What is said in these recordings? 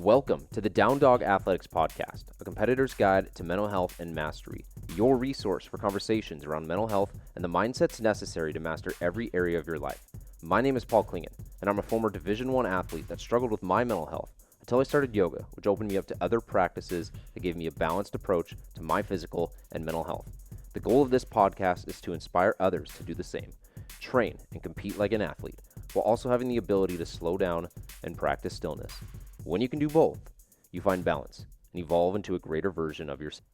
Welcome to the Down Dog Athletics Podcast, a competitor's guide to mental health and mastery, your resource for conversations around mental health and the mindsets necessary to master every area of your life. My name is Paul Klingen, and I'm a former Division I athlete that struggled with my mental health until I started yoga, which opened me up to other practices that gave me a balanced approach to my physical and mental health. The goal of this podcast is to inspire others to do the same, train and compete like an athlete, while also having the ability to slow down and practice stillness. When you can do both, you find balance and evolve into a greater version of yourself.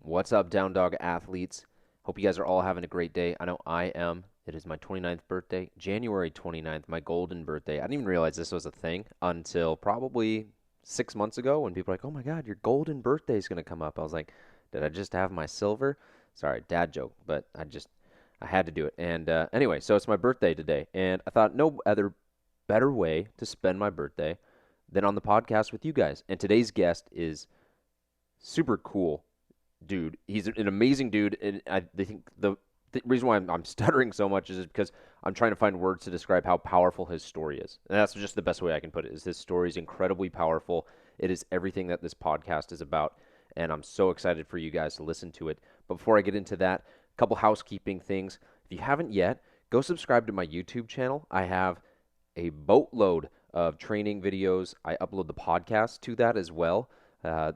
What's up, Down Dog athletes? Hope you guys are all having a great day. I know I am. It is my 29th birthday, January 29th, my golden birthday. I didn't even realize this was a thing until probably 6 months ago when people were like, oh my God, your golden birthday is going to come up. I was like, did I just have my silver? Sorry, dad joke, but I had to do it. And anyway, so it's my birthday today, and I thought no other better way to spend my birthday than on the podcast with you guys. And today's guest is super cool dude. He's an amazing dude, and I think the reason why I'm stuttering so much is because I'm trying to find words to describe how powerful his story is. And that's just the best way I can put it, is his story is incredibly powerful. It is everything that this podcast is about, and I'm so excited for you guys to listen to it. But before I get into that, a couple housekeeping things. If you haven't yet, go subscribe to my YouTube channel. I have a boatload of training videos. I upload the podcast to that as well,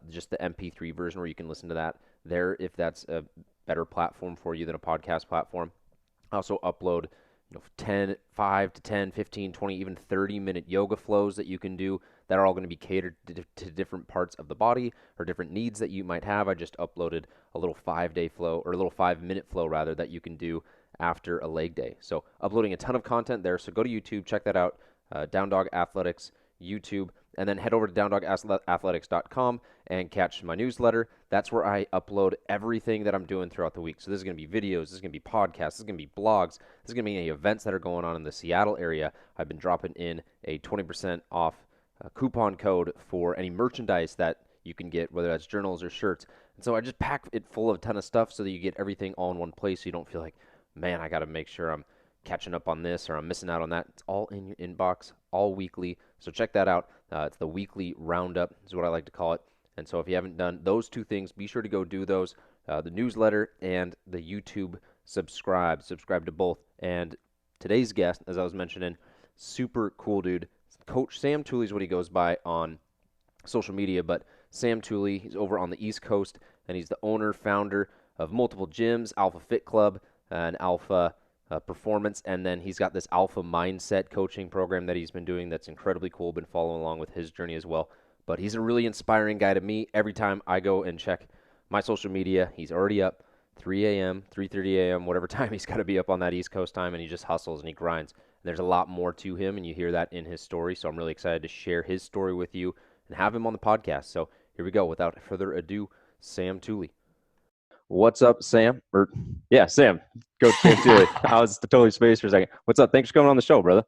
just the MP3 version where you can listen to that there if that's a better platform for you than a podcast platform. I also upload 5 to 10, 15, 20, even 30-minute yoga flows that you can do that are all going to be catered to different parts of the body or different needs that you might have. I just uploaded a little 5-day flow, or a little 5-minute flow rather, that you can do after a leg day. So uploading a ton of content there. So go to YouTube, check that out. Down Dog Athletics YouTube, and then head over to downdogathletics.com and catch my newsletter. That's where I upload everything that I'm doing throughout the week. So this is going to be videos, this is going to be podcasts, this is going to be blogs, this is going to be any events that are going on in the Seattle area. I've been dropping in a 20% off coupon code for any merchandise that you can get, whether that's journals or shirts. And so I just pack it full of a ton of stuff so that you get everything all in one place, so you don't feel like, man, I got to make sure I'm catching up on this or I'm missing out on that. It's all in your inbox, all weekly. So check that out. It's the weekly roundup is what I like to call it. And so if you haven't done those two things, be sure to go do those, the newsletter and the YouTube subscribe to both. And today's guest, as I was mentioning, super cool dude. Coach Sam Tooley is what he goes by on social media, but Sam Tooley, he's over on the East Coast, and he's the owner, founder of multiple gyms, Alpha Fit Club and Alpha Performance, and then he's got this Alpha Mindset coaching program that he's been doing that's incredibly cool. Been following along with his journey as well. But he's a really inspiring guy to me. Every time I go and check my social media, he's already up 3 a.m., 3:30 a.m., whatever time he's got to be up on that East Coast time, and he just hustles and he grinds. And there's a lot more to him, and you hear that in his story. So I'm really excited to share his story with you and have him on the podcast. So here we go. Without further ado, Sam Tooley. What's up, Sam? Sam. Coach Sam Tooley. I was totally spaced for a second. What's up? Thanks for coming on the show, brother.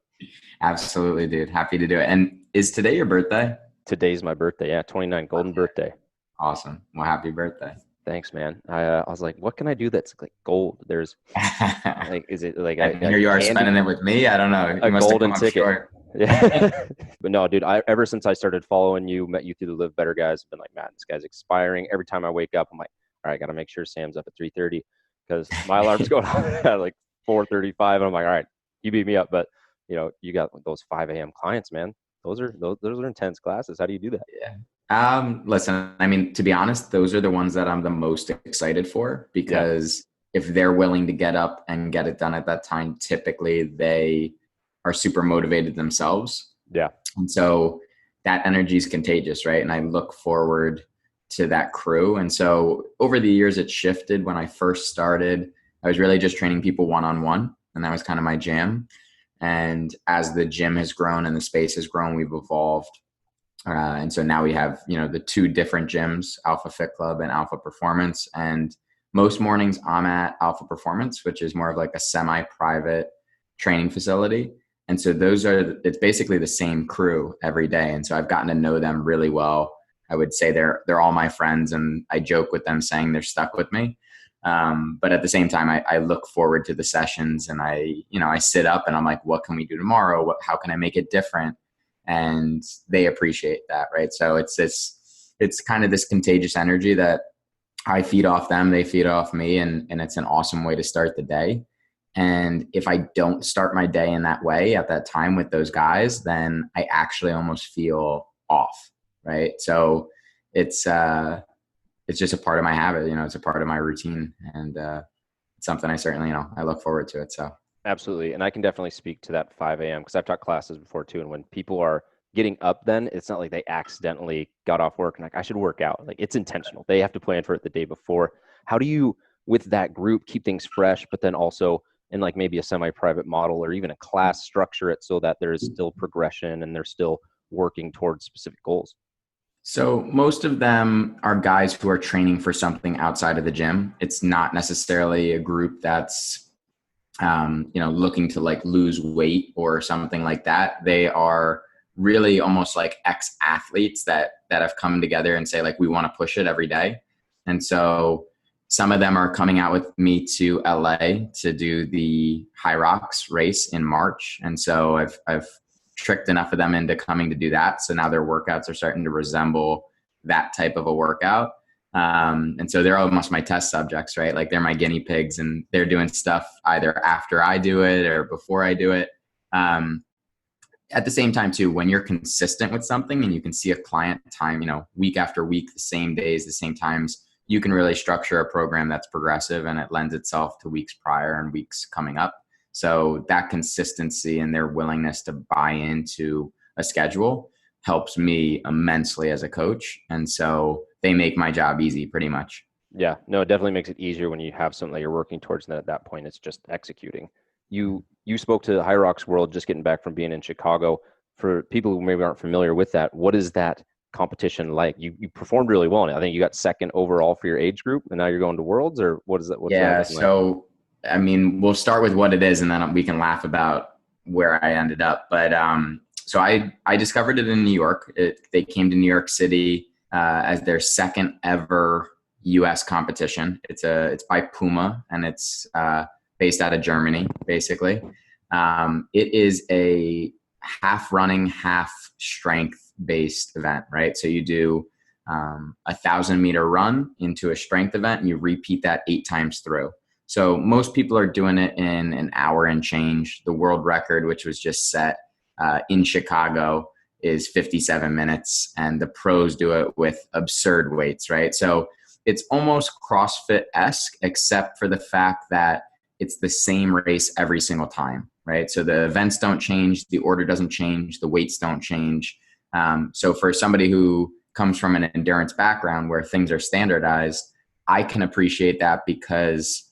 Absolutely, dude. Happy to do it. And is today your birthday? Today's my birthday. Yeah, 29, golden birthday. Awesome. Well, happy birthday. Thanks, man. I was like, what can I do that's like gold? There's like, is it like here you are spending it with me? I don't know. You a must golden have come ticket. Up short. Yeah. But no, dude, ever since I started following you, met you through the Live Better guys, I've been like, man, this guy's expiring. Every time I wake up, I'm like, all right, got to make sure Sam's up at 3:30 because my alarm's going off at like 4:35, and I'm like, all right, you beat me up, but you got those 5 a.m. clients, man. Those are intense classes. How do you do that? Yeah. Listen, I mean, to be honest, those are the ones that I'm the most excited for because if they're willing to get up and get it done at that time, typically they are super motivated themselves. Yeah. And so that energy is contagious, right? And I look forward to that crew. And so over the years, it shifted. When I first started, I was really just training people one-on-one, and that was kind of my jam. And as the gym has grown and the space has grown, we've evolved. And so now we have, the 2 different gyms, Alpha Fit Club and Alpha Performance. And most mornings I'm at Alpha Performance, which is more of like a semi-private training facility. And so it's basically the same crew every day. And so I've gotten to know them really well. I would say they're all my friends, and I joke with them saying they're stuck with me. But at the same time, I look forward to the sessions, and I sit up and I'm like, what can we do tomorrow? How can I make it different? and they appreciate that, right? So it's kind of this contagious energy that I feed off them, they feed off me, and it's an awesome way to start the day. And if I don't start my day in that way at that time with those guys, then I actually almost feel off, right? So it's just a part of my habit, it's a part of my routine, and it's something I certainly, I look forward to it. So Absolutely. And I can definitely speak to that 5 a.m. because I've taught classes before too. And when people are getting up, then it's not like they accidentally got off work and like, I should work out. Like, it's intentional. They have to plan for it the day before. How do you, with that group, keep things fresh, but then also in like maybe a semi-private model or even a class, structure it so that there's still progression and they're still working towards specific goals? So most of them are guys who are training for something outside of the gym. It's not necessarily a group that's, looking to like lose weight or something like that. They are really almost like ex-athletes that have come together and say like, we want to push it every day. And so some of them are coming out with me to LA to do the Hyrox race in March. And so I've tricked enough of them into coming to do that. So now their workouts are starting to resemble that type of a workout. And so they're almost my test subjects, right? Like they're my guinea pigs, and they're doing stuff either after I do it or before I do it. At the same time too, when you're consistent with something and you can see a client time, week after week, the same days, the same times, you can really structure a program that's progressive and it lends itself to weeks prior and weeks coming up. So that consistency and their willingness to buy into a schedule helps me immensely as a coach. And so they make my job easy pretty much. Yeah, no, it definitely makes it easier when you have something that you're working towards. And at that point, it's just executing. You spoke to the Hyrox world, just getting back from being in Chicago. For people who maybe aren't familiar with that, what is that competition like? You performed really well. I think you got second overall for your age group, and now you're going to Worlds, or what is that? What's Yeah. that So, I mean, we'll start with what it is, and then we can laugh about where I ended up. But so I discovered it in New York. They came to New York City as their second ever U.S. competition. It's by Puma, and it's based out of Germany, basically. It is a half running, half strength based event, right? So you do 1,000-meter run into a strength event, and you repeat that 8 times through. So most people are doing it in an hour and change. The world record, which was just set in Chicago, is 57 minutes, and the pros do it with absurd weights, right? So it's almost CrossFit-esque, except for the fact that it's the same race every single time, right? So the events don't change, the order doesn't change, the weights don't change. So for somebody who comes from an endurance background where things are standardized, I can appreciate that because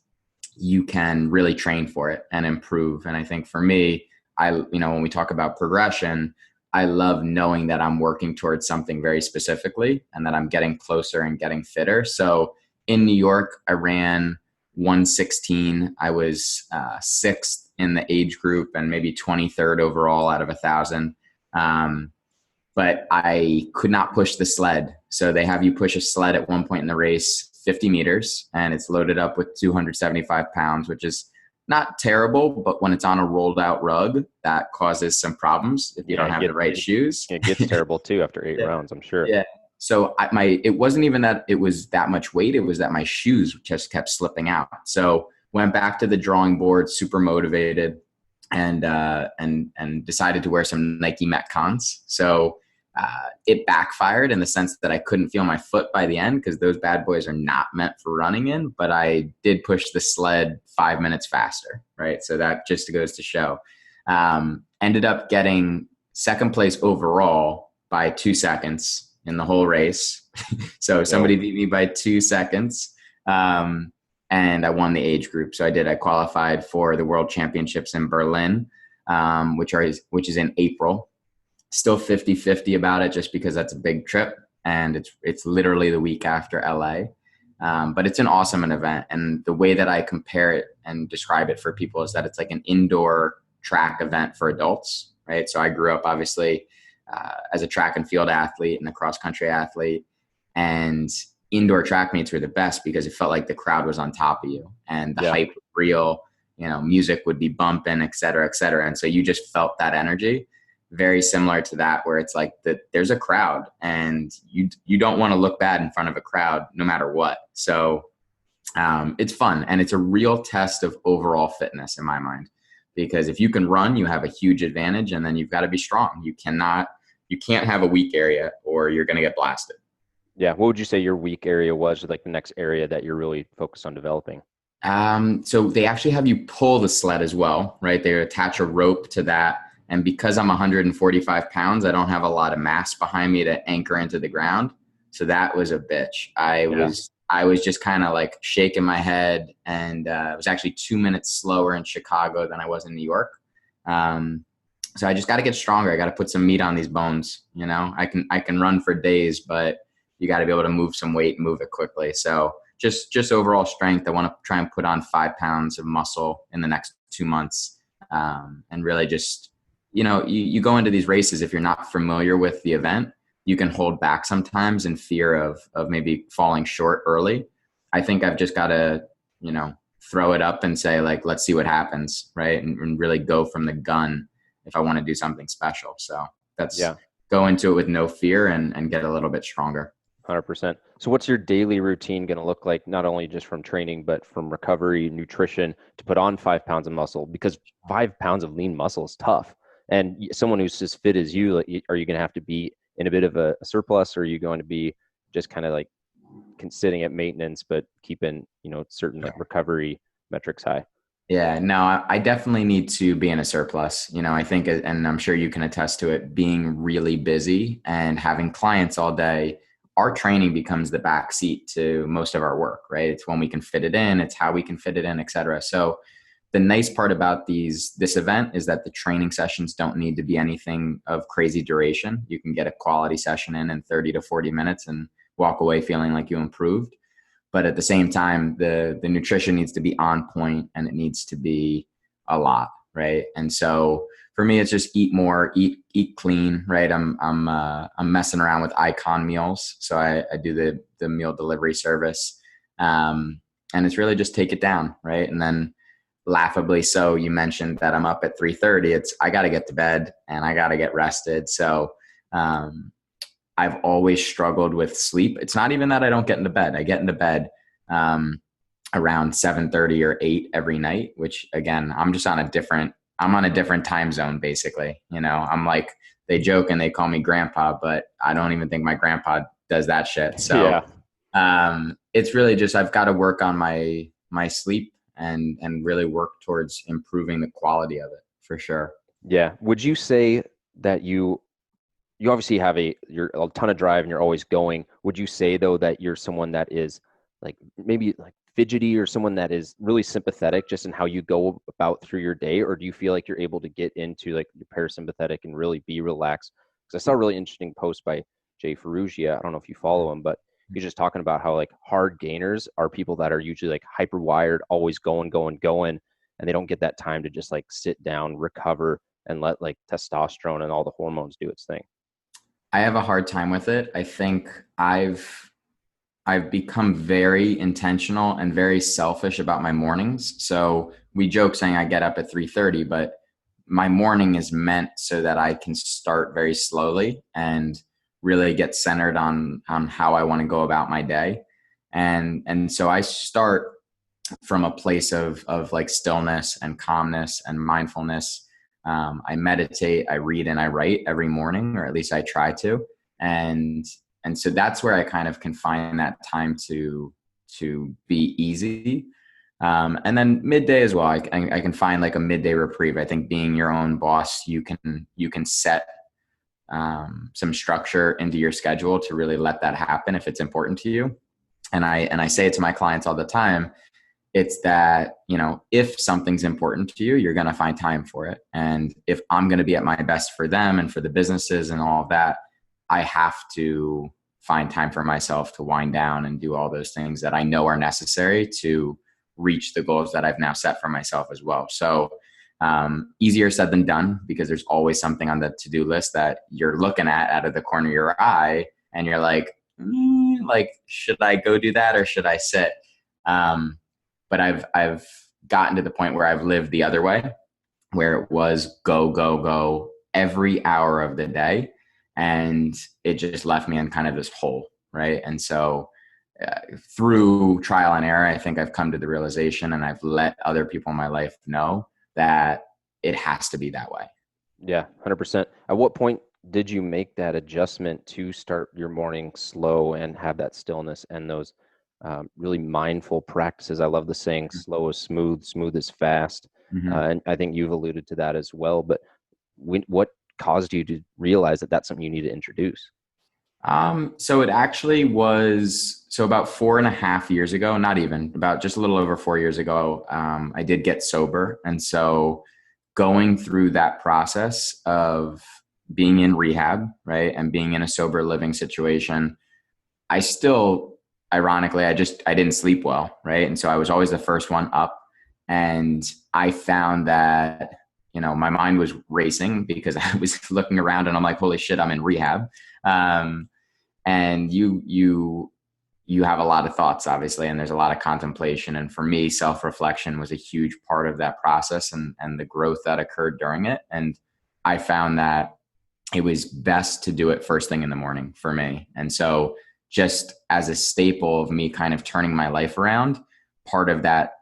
you can really train for it and improve. And I think for me, when we talk about progression, I love knowing that I'm working towards something very specifically and that I'm getting closer and getting fitter. So in New York, I ran 116. I was 6th in the age group and maybe 23rd overall out of 1,000. But I could not push the sled. So they have you push a sled at one point in the race, 50 meters, and it's loaded up with 275 pounds, which is not terrible, but when it's on a rolled out rug, that causes some problems if you don't have the right shoes. It gets terrible too after 8 rounds, I'm sure. Yeah. So it wasn't even that it was that much weight. It was that my shoes just kept slipping out. So went back to the drawing board, super motivated, and decided to wear some Nike Metcons. So it backfired in the sense that I couldn't feel my foot by the end because those bad boys are not meant for running in, but I did push the sled 5 minutes faster, right? So that just goes to show. Ended up getting second place overall by 2 seconds in the whole race. So somebody beat me by 2 seconds. And I won the age group. So I qualified for the World Championships in Berlin, which is in April. Still 50-50 about it just because that's a big trip and it's literally the week after LA. But it's an awesome event. And the way that I compare it and describe it for people is that it's like an indoor track event for adults, right? So I grew up obviously as a track and field athlete and a cross country athlete, and indoor track meets were the best because it felt like the crowd was on top of you and the hype was real, music would be bumping, et cetera, et cetera. And so you just felt that energy. very similar to that, where it's like that there's a crowd and you don't want to look bad in front of a crowd no matter what. So it's fun, and it's a real test of overall fitness in my mind, because if you can run, you have a huge advantage, and then you've got to be strong. You can't have a weak area or you're going to get blasted. Yeah. What would you say your weak area was, or like the next area that you're really focused on developing? So they actually have you pull the sled as well, right? They attach a rope to that. And because I'm 145 pounds, I don't have a lot of mass behind me to anchor into the ground. So that was a bitch. Yeah. I was just kind of like shaking my head, and it was actually 2 minutes slower in Chicago than I was in New York. Um, so I just got to get stronger. I got to put some meat on these bones. You know, I can run for days, but you got to be able to move some weight and move it quickly. So just overall strength. I want to try and put on 5 pounds of muscle in the next 2 months, and really just, you go into these races, if you're not familiar with the event, you can hold back sometimes in fear of maybe falling short early. I think I've just got to, throw it up and say, like, let's see what happens, right? And really go from the gun if I want to do something special. So that's Yeah. go into it with no fear and get a little bit stronger. 100%. So what's your daily routine going to look like, not only just from training, but from recovery, nutrition, to put on 5 pounds of muscle? Because 5 pounds of lean muscle is tough. And someone who's as fit as you, like, are you going to have to be in a bit of a surplus, or are you going to be just kind of like sitting at maintenance, but keeping, certain like recovery metrics high? Yeah, no, I definitely need to be in a surplus. I think, and I'm sure you can attest to it, being really busy and having clients all day, our training becomes the backseat to most of our work, right? It's when we can fit it in, it's how we can fit it in, et cetera. So the nice part about this event is that the training sessions don't need to be anything of crazy duration. You can get a quality session in 30 to 40 minutes and walk away feeling like you improved. But at the same time, the nutrition needs to be on point, and it needs to be a lot, right? And so for me, it's just eat more, eat clean, right? I'm messing around with Icon meals, so I do the meal delivery service, and it's really just take it down, right? And then laughably so, you mentioned that I'm up at 3:30. I got to get to bed and I got to get rested. So I've always struggled with sleep. It's not even that I don't get into bed. I get into bed around 7:30 or 8 every night, which again, I'm on a different time zone, basically. I'm like, they joke and they call me grandpa, but I don't even think my grandpa does that shit. So Yeah. it's really just, I've got to work on my sleep and really work towards improving the quality of it, for sure. Yeah. Would you say that you obviously have you're a ton of drive and you're always going? Would you say though that you're someone that is like maybe like fidgety, or someone that is really sympathetic just in how you go about through your day? Or do you feel like you're able to get into like your parasympathetic and really be relaxed? Because I saw a really interesting post by Jay Ferrugia. I don't know if you follow him, but he's just talking about how like hard gainers are people that are usually like hyper wired, always going, going, going, and they don't get that time to just like sit down, recover, and let like testosterone and all the hormones do its thing. I have a hard time with it. I think I've become very intentional and very selfish about my mornings. So we joke saying I get up at 3:30, but my morning is meant so that I can start very slowly and really get centered on how I want to go about my day. And so I start from a place of like stillness and calmness and mindfulness. I meditate, I read, and I write every morning, or at least I try to. And and so that's where I kind of can find that time to be easy. And then midday as well, I can find like a midday reprieve. I think being your own boss, you can set some structure into your schedule to really let that happen if it's important to you. And I say it to my clients all the time. It's that, if something's important to you, you're going to find time for it. And if I'm going to be at my best for them and for the businesses and all of that, I have to find time for myself to wind down and do all those things that I know are necessary to reach the goals that I've now set for myself as well. So easier said than done, because there's always something on the to-do list that you're looking at out of the corner of your eye and you're like, should I go do that or should I sit? But I've gotten to the point where I've lived the other way, where it was go, go, go, every hour of the day. And it just left me in kind of this hole. Right. And so through trial and error, I think I've come to the realization, and I've let other people in my life know that it has to be that way. Yeah, 100%. At what point did you make that adjustment to start your morning slow and have that stillness and those really mindful practices? I love the saying, slow is smooth, smooth is fast. Mm-hmm. And I think you've alluded to that as well. But what caused you to realize that that's something you need to introduce? So it actually was, so about 4.5 years ago, not even, about just a little over 4 years ago, I did get sober. And so going through that process of being in rehab, right, and being in a sober living situation, I still, ironically, I didn't sleep well, right? And so I was always the first one up. And I found that, my mind was racing because I was looking around and I'm like, holy shit, I'm in rehab. And you have a lot of thoughts, obviously, and there's a lot of contemplation. And for me, self-reflection was a huge part of that process and the growth that occurred during it. And I found that it was best to do it first thing in the morning for me. And so just as a staple of me kind of turning my life around, part of that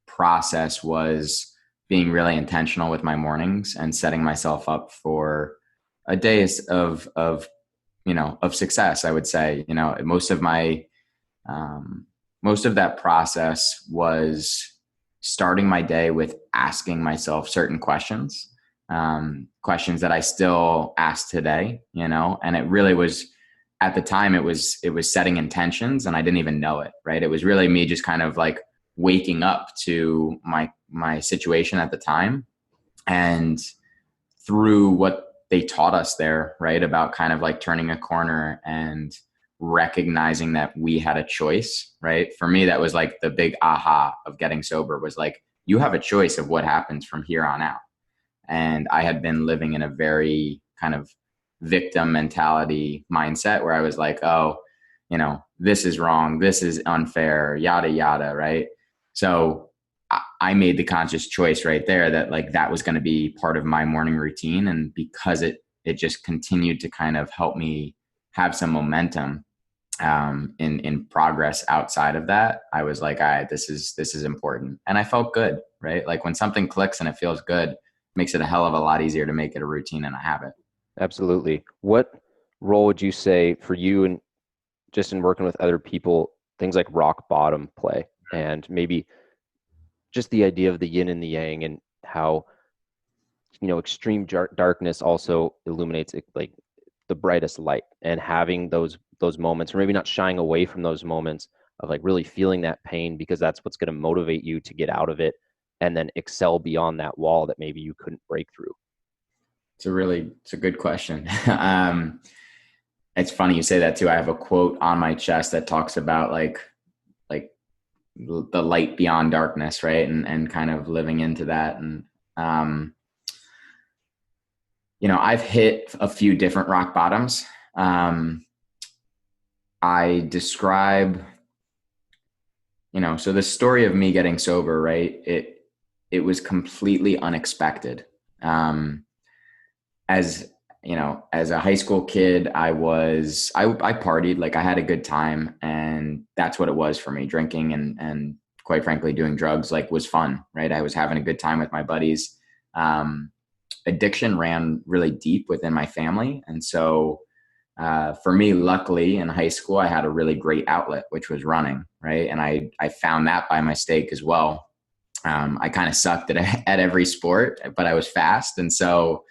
process was being really intentional with my mornings and setting myself up for a day of success. I would say, most of that process was starting my day with asking myself certain questions, questions that I still ask today, and it really was, at the time, it was setting intentions, and I didn't even know it, right? It was really me just kind of like waking up to my situation at the time. And through what they taught us there, right, about kind of like turning a corner and recognizing that we had a choice, right? For me, that was like the big aha of getting sober, was like, you have a choice of what happens from here on out. And I had been living in a very kind of victim mentality mindset where I was like, oh, this is wrong, this is unfair, yada, yada, right? So I made the conscious choice right there that like that was going to be part of my morning routine. And because it just continued to kind of help me have some momentum in progress outside of that, I was like, all right, this is important. And I felt good, right? Like when something clicks and it feels good, it makes it a hell of a lot easier to make it a routine and a habit. Absolutely. What role would you say for you, and just in working with other people, things like rock bottom play, and maybe just the idea of the yin and the yang, and how extreme darkness also illuminates it, like the brightest light, and having those moments, or maybe not shying away from those moments of like really feeling that pain, because that's what's going to motivate you to get out of it and then excel beyond that wall that maybe you couldn't break through. It's a good question. It's funny you say that too. I have a quote on my chest that talks about like the light beyond darkness, right? And kind of living into that. And, I've hit a few different rock bottoms. I describe, so the story of me getting sober, right? It was completely unexpected. As as a high school kid, I partied, like I had a good time, and that's what it was for me. Drinking and quite frankly, doing drugs, like, was fun, right? I was having a good time with my buddies. Addiction ran really deep within my family. And so, for me, luckily in high school, I had a really great outlet, which was running, right? And I found that by mistake as well. I kind of sucked at every sport, but I was fast. And so,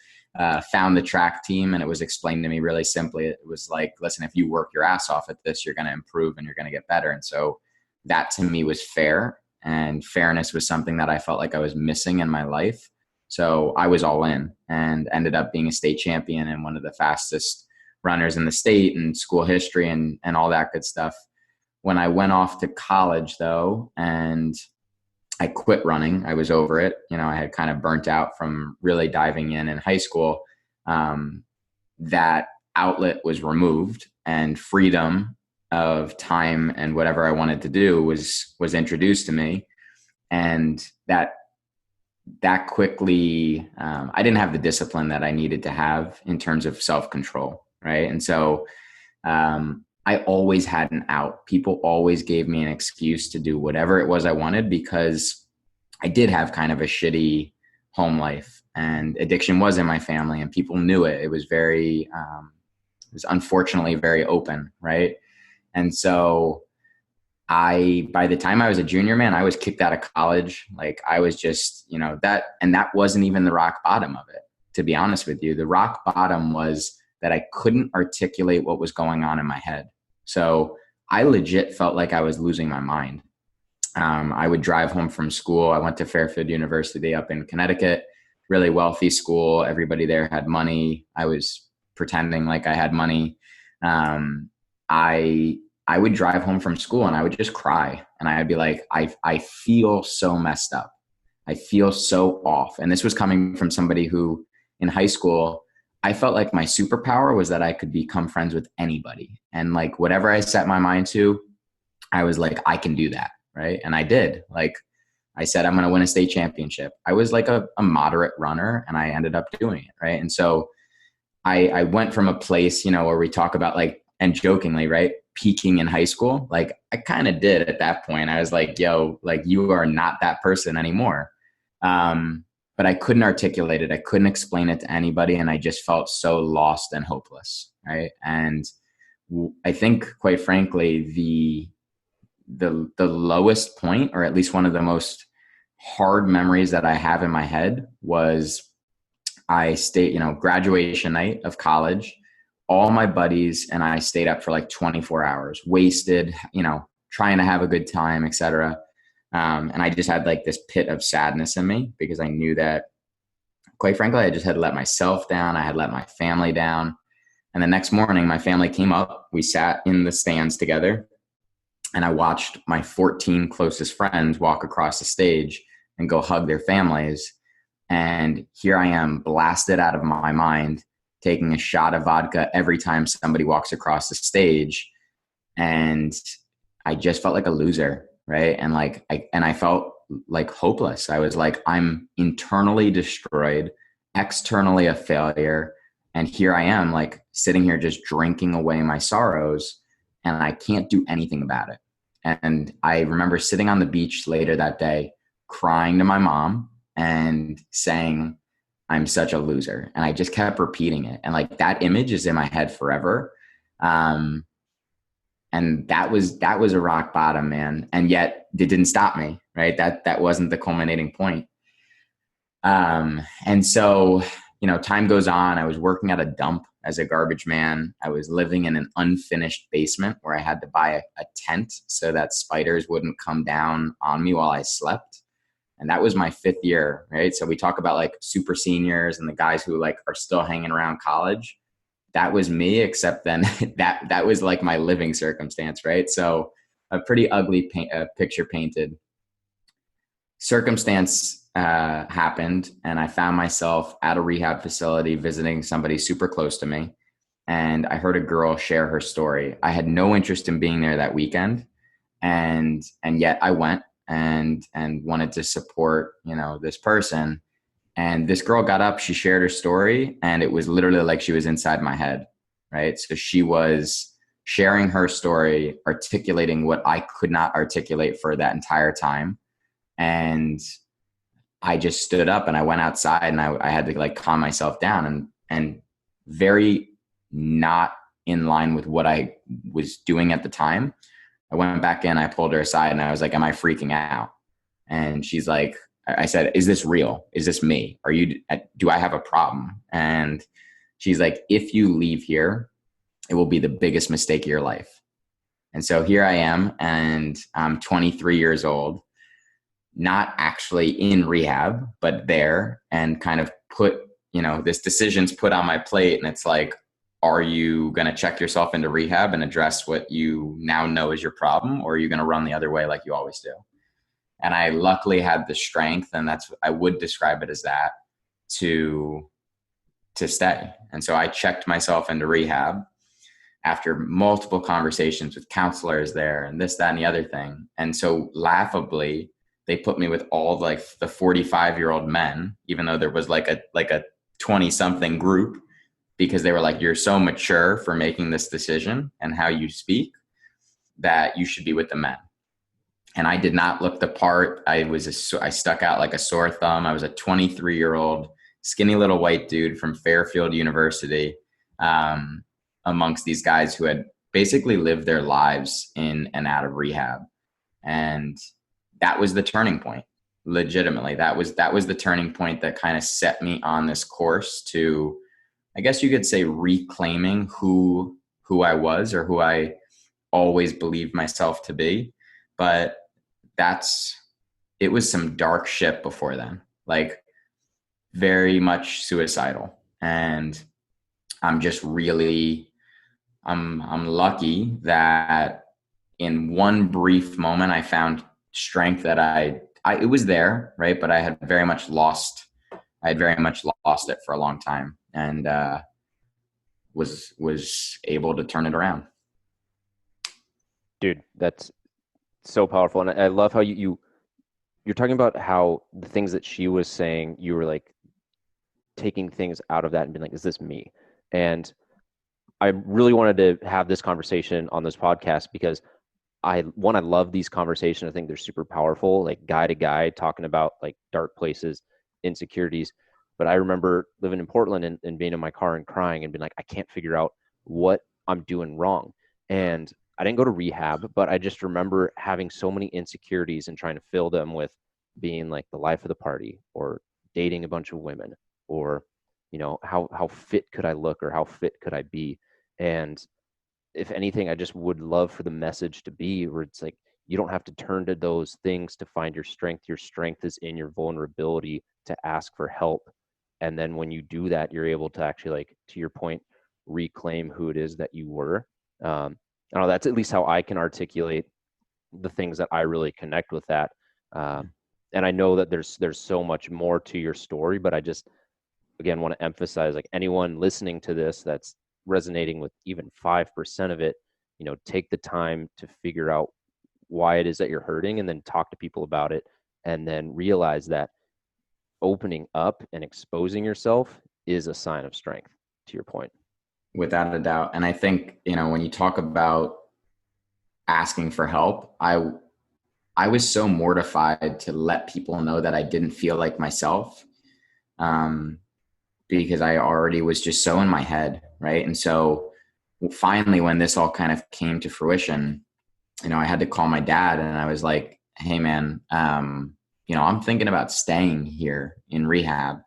found the track team, and it was explained to me really simply. It was like, listen, if you work your ass off at this, you're going to improve and you're going to get better. And so that to me was fair, and fairness was something that I felt like I was missing in my life. So I was all in and ended up being a state champion and one of the fastest runners in the state, and school history and all that good stuff. When I went off to college though, and I quit running, I was over it. I had kind of burnt out from really diving in high school. That outlet was removed, and freedom of time and whatever I wanted to do was introduced to me. And that that quickly, I didn't have the discipline that I needed to have in terms of self-control. Right. And so, I always had an out. People always gave me an excuse to do whatever it was I wanted, because I did have kind of a shitty home life, and addiction was in my family and people knew it. It was it was unfortunately very open. Right. And so by the time I was a junior, man, I was kicked out of college. Like I was just, and that wasn't even the rock bottom of it. To be honest with you, the rock bottom was that I couldn't articulate what was going on in my head. So I legit felt like I was losing my mind. I would drive home from school. I went to Fairfield University up in Connecticut, really wealthy school. Everybody there had money. I was pretending like I had money. Um, I I would drive home from school and I would just cry, and I'd be like, I feel so messed up. I feel so off. And this was coming from somebody who in high school, I felt like my superpower was that I could become friends with anybody. And like whatever I set my mind to, I was like, I can do that. Right. And I did. Like I said, I'm going to win a state championship. I was like a moderate runner and I ended up doing it. Right. And so I went from a place, where we talk about like, and jokingly, right, peaking in high school. Like I kind of did at that point. I was like, yo, like you are not that person anymore. But I couldn't articulate it. I couldn't explain it to anybody. And I just felt so lost and hopeless. Right. And I think quite frankly, the lowest point, or at least one of the most hard memories that I have in my head, was I stayed, graduation night of college. All my buddies and I stayed up for like 24 hours, wasted, trying to have a good time, etc. And I just had like this pit of sadness in me because I knew that, quite frankly, I just had let myself down. I had let my family down. And the next morning, my family came up. We sat in the stands together, and I watched my 14 closest friends walk across the stage and go hug their families. And here I am, blasted out of my mind, taking a shot of vodka every time somebody walks across the stage. And I just felt like a loser, right? And I felt like hopeless. I was like, I'm internally destroyed, externally a failure. And here I am, like sitting here just drinking away my sorrows, and I can't do anything about it. And I remember sitting on the beach later that day, crying to my mom and saying, I'm such a loser. And I just kept repeating it. And like that image is in my head forever. And that was a rock bottom, man. And yet it didn't stop me, right? That wasn't the culminating point. And so, time goes on. I was working at a dump as a garbage man. I was living in an unfinished basement where I had to buy a tent so that spiders wouldn't come down on me while I slept. And that was my 5th year, right? So we talk about like super seniors and the guys who like are still hanging around college. That was me, except then that was like my living circumstance, right? So a pretty ugly picture painted. Circumstance happened, and I found myself at a rehab facility visiting somebody super close to me. And I heard a girl share her story. I had no interest in being there that weekend. And yet I went and wanted to support, this person. And this girl got up, she shared her story, and it was literally like she was inside my head, right? So she was sharing her story, articulating what I could not articulate for that entire time. And I just stood up and I went outside, and I had to like calm myself down, and very not in line with what I was doing at the time. I went back in, I pulled her aside, and I was like, am I freaking out? And she's like, I said, is this real? Is this me? Do I have a problem? And she's like, if you leave here, it will be the biggest mistake of your life. And so here I am, and I'm 23 years old, not actually in rehab, but there, and kind of put, this decision's put on my plate. And it's like, are you going to check yourself into rehab and address what you now know is your problem? Or are you going to run the other way like you always do? And I luckily had the strength, and I would describe it as that, to stay. And so I checked myself into rehab after multiple conversations with counselors there and this, that, and the other thing. And so laughably, they put me with all like the 45-year-old men, even though there was like a 20 something group, because they were like, you're so mature for making this decision and how you speak that you should be with the men. And I did not look the part. I stuck out like a sore thumb. I was a 23-year-old skinny little white dude from Fairfield University, amongst these guys who had basically lived their lives in and out of rehab. And that was the turning point. Legitimately, that was the turning point that kind of set me on this course to, I guess you could say, reclaiming who I was, or who I always believed myself to be. But it was some dark shit before then, like very much suicidal. And I'm just really, I'm lucky that in one brief moment I found strength that it was there, right? But I had very much lost it for a long time, and was able to turn it around. Dude, that's so powerful. And I love how you're talking about how the things that she was saying, you were like taking things out of that and being like, is this me? And I really wanted to have this conversation on this podcast because I love these conversations. I think they're super powerful, like guy to guy, talking about like dark places, insecurities. But I remember living in Portland and being in my car and crying and being like, I can't figure out what I'm doing wrong. And I didn't go to rehab, but I just remember having so many insecurities and trying to fill them with being like the life of the party, or dating a bunch of women, or, how fit could I look, or how fit could I be? And if anything, I just would love for the message to be where it's like, you don't have to turn to those things to find your strength. Your strength is in your vulnerability to ask for help. And then when you do that, you're able to actually, like, to your point, reclaim who it is that you were. I don't know, that's at least how I can articulate the things that I really connect with that. And I know that there's so much more to your story, but I just, again, want to emphasize, like, anyone listening to this that's resonating with even 5% of it, take the time to figure out why it is that you're hurting, and then talk to people about it, and then realize that opening up and exposing yourself is a sign of strength, to your point. Without a doubt. And I think, when you talk about asking for help, I was so mortified to let people know that I didn't feel like myself, because I already was just so in my head, right? And so finally, when this all kind of came to fruition, I had to call my dad, and I was like, hey man, I'm thinking about staying here in rehab.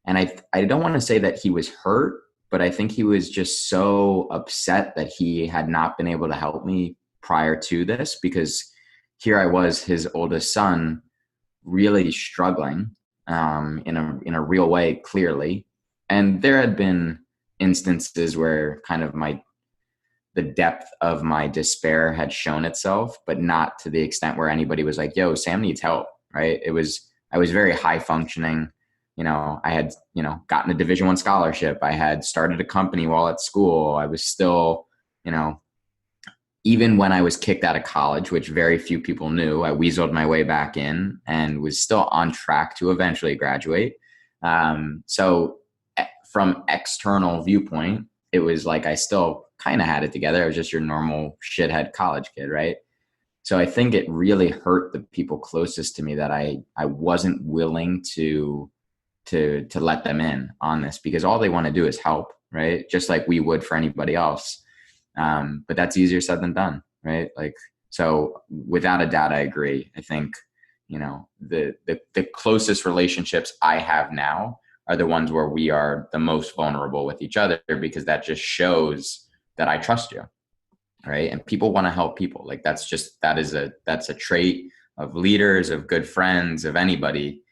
And I don't want to say that he was hurt, but I think he was just so upset that he had not been able to help me prior to this, because here I was, his oldest son, really struggling in a real way, clearly. And there had been instances where kind of the depth of my despair had shown itself, but not to the extent where anybody was like, yo, Sam needs help, right? I was very high functioning. I had, gotten a Division I scholarship. I had started a company while at school. I was still, even when I was kicked out of college, which very few people knew, I weaseled my way back in and was still on track to eventually graduate. So from external viewpoint, it was like I still kind of had it together. I was just your normal shithead college kid, right? So I think it really hurt the people closest to me that I wasn't willing to let them in on this, because all they want to do is help, right? Just like we would for anybody else. But that's easier said than done, right? Like, so without a doubt, I agree. I think, the closest relationships I have now are the ones where we are the most vulnerable with each other, because that just shows that I trust you, right? And people want to help people. Like, that's a trait of leaders, of good friends, of anybody.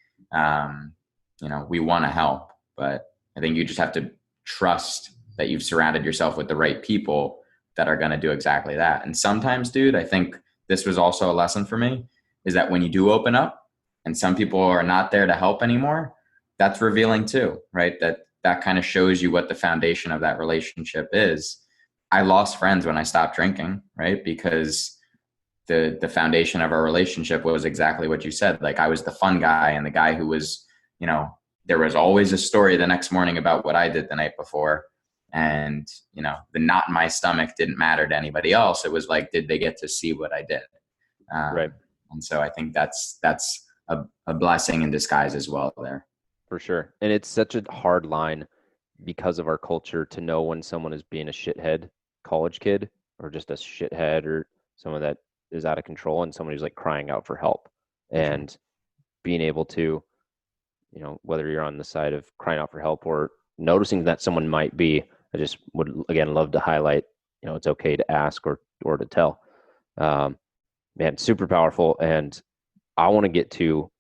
We want to help, but I think you just have to trust that you've surrounded yourself with the right people that are going to do exactly that. And sometimes, dude, I think this was also a lesson for me, is that when you do open up and some people are not there to help anymore, that's revealing too, right? That kind of shows you what the foundation of that relationship is. I lost friends when I stopped drinking, right? Because the foundation of our relationship was exactly what you said. Like I was the fun guy and the guy who was, there was always a story the next morning about what I did the night before. And, the knot in my stomach didn't matter to anybody else. It was like, did they get to see what I did? Right. And so I think that's a blessing in disguise as well there. For sure. And it's such a hard line because of our culture to know when someone is being a shithead college kid or just a shithead or someone that is out of control and somebody who's like crying out for help. And being able to, whether you're on the side of crying out for help or noticing that someone might be, I just would again love to highlight, it's okay to ask or to tell. Man, super powerful. And I want to get to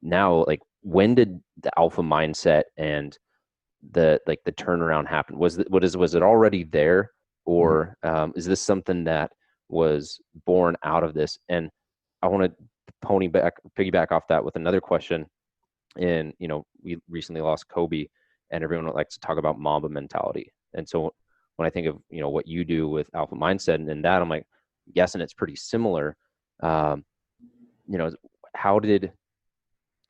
now, like, when did the alpha mindset and the turnaround happen? Was it already there, or is this something that was born out of this? And I want to piggyback off that with another question. And we recently lost Kobe, and everyone likes to talk about Mamba mentality. And so when I think of what you do with alpha mindset and that, I'm like guessing it's pretty similar. How did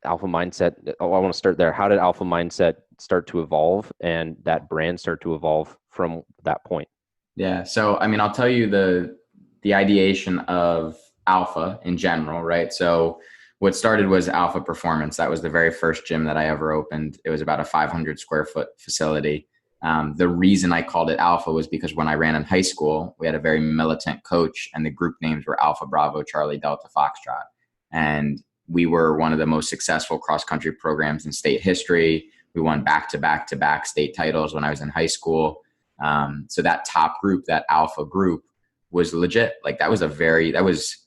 alpha mindset, I want to start there. How did alpha mindset start to evolve and that brand start to evolve from that point? Yeah. So, I mean, I'll tell you the ideation of alpha in general, right? So what started was Alpha Performance. That was the very first gym that I ever opened. It was about a 500 square foot facility. The reason I called it Alpha was because when I ran in high school, we had a very militant coach and the group names were Alpha Bravo, Charlie Delta Foxtrot. And we were one of the most successful cross-country programs in state history. We won back-to-back state titles when I was in high school. So that top group, that Alpha group, was legit. Like that was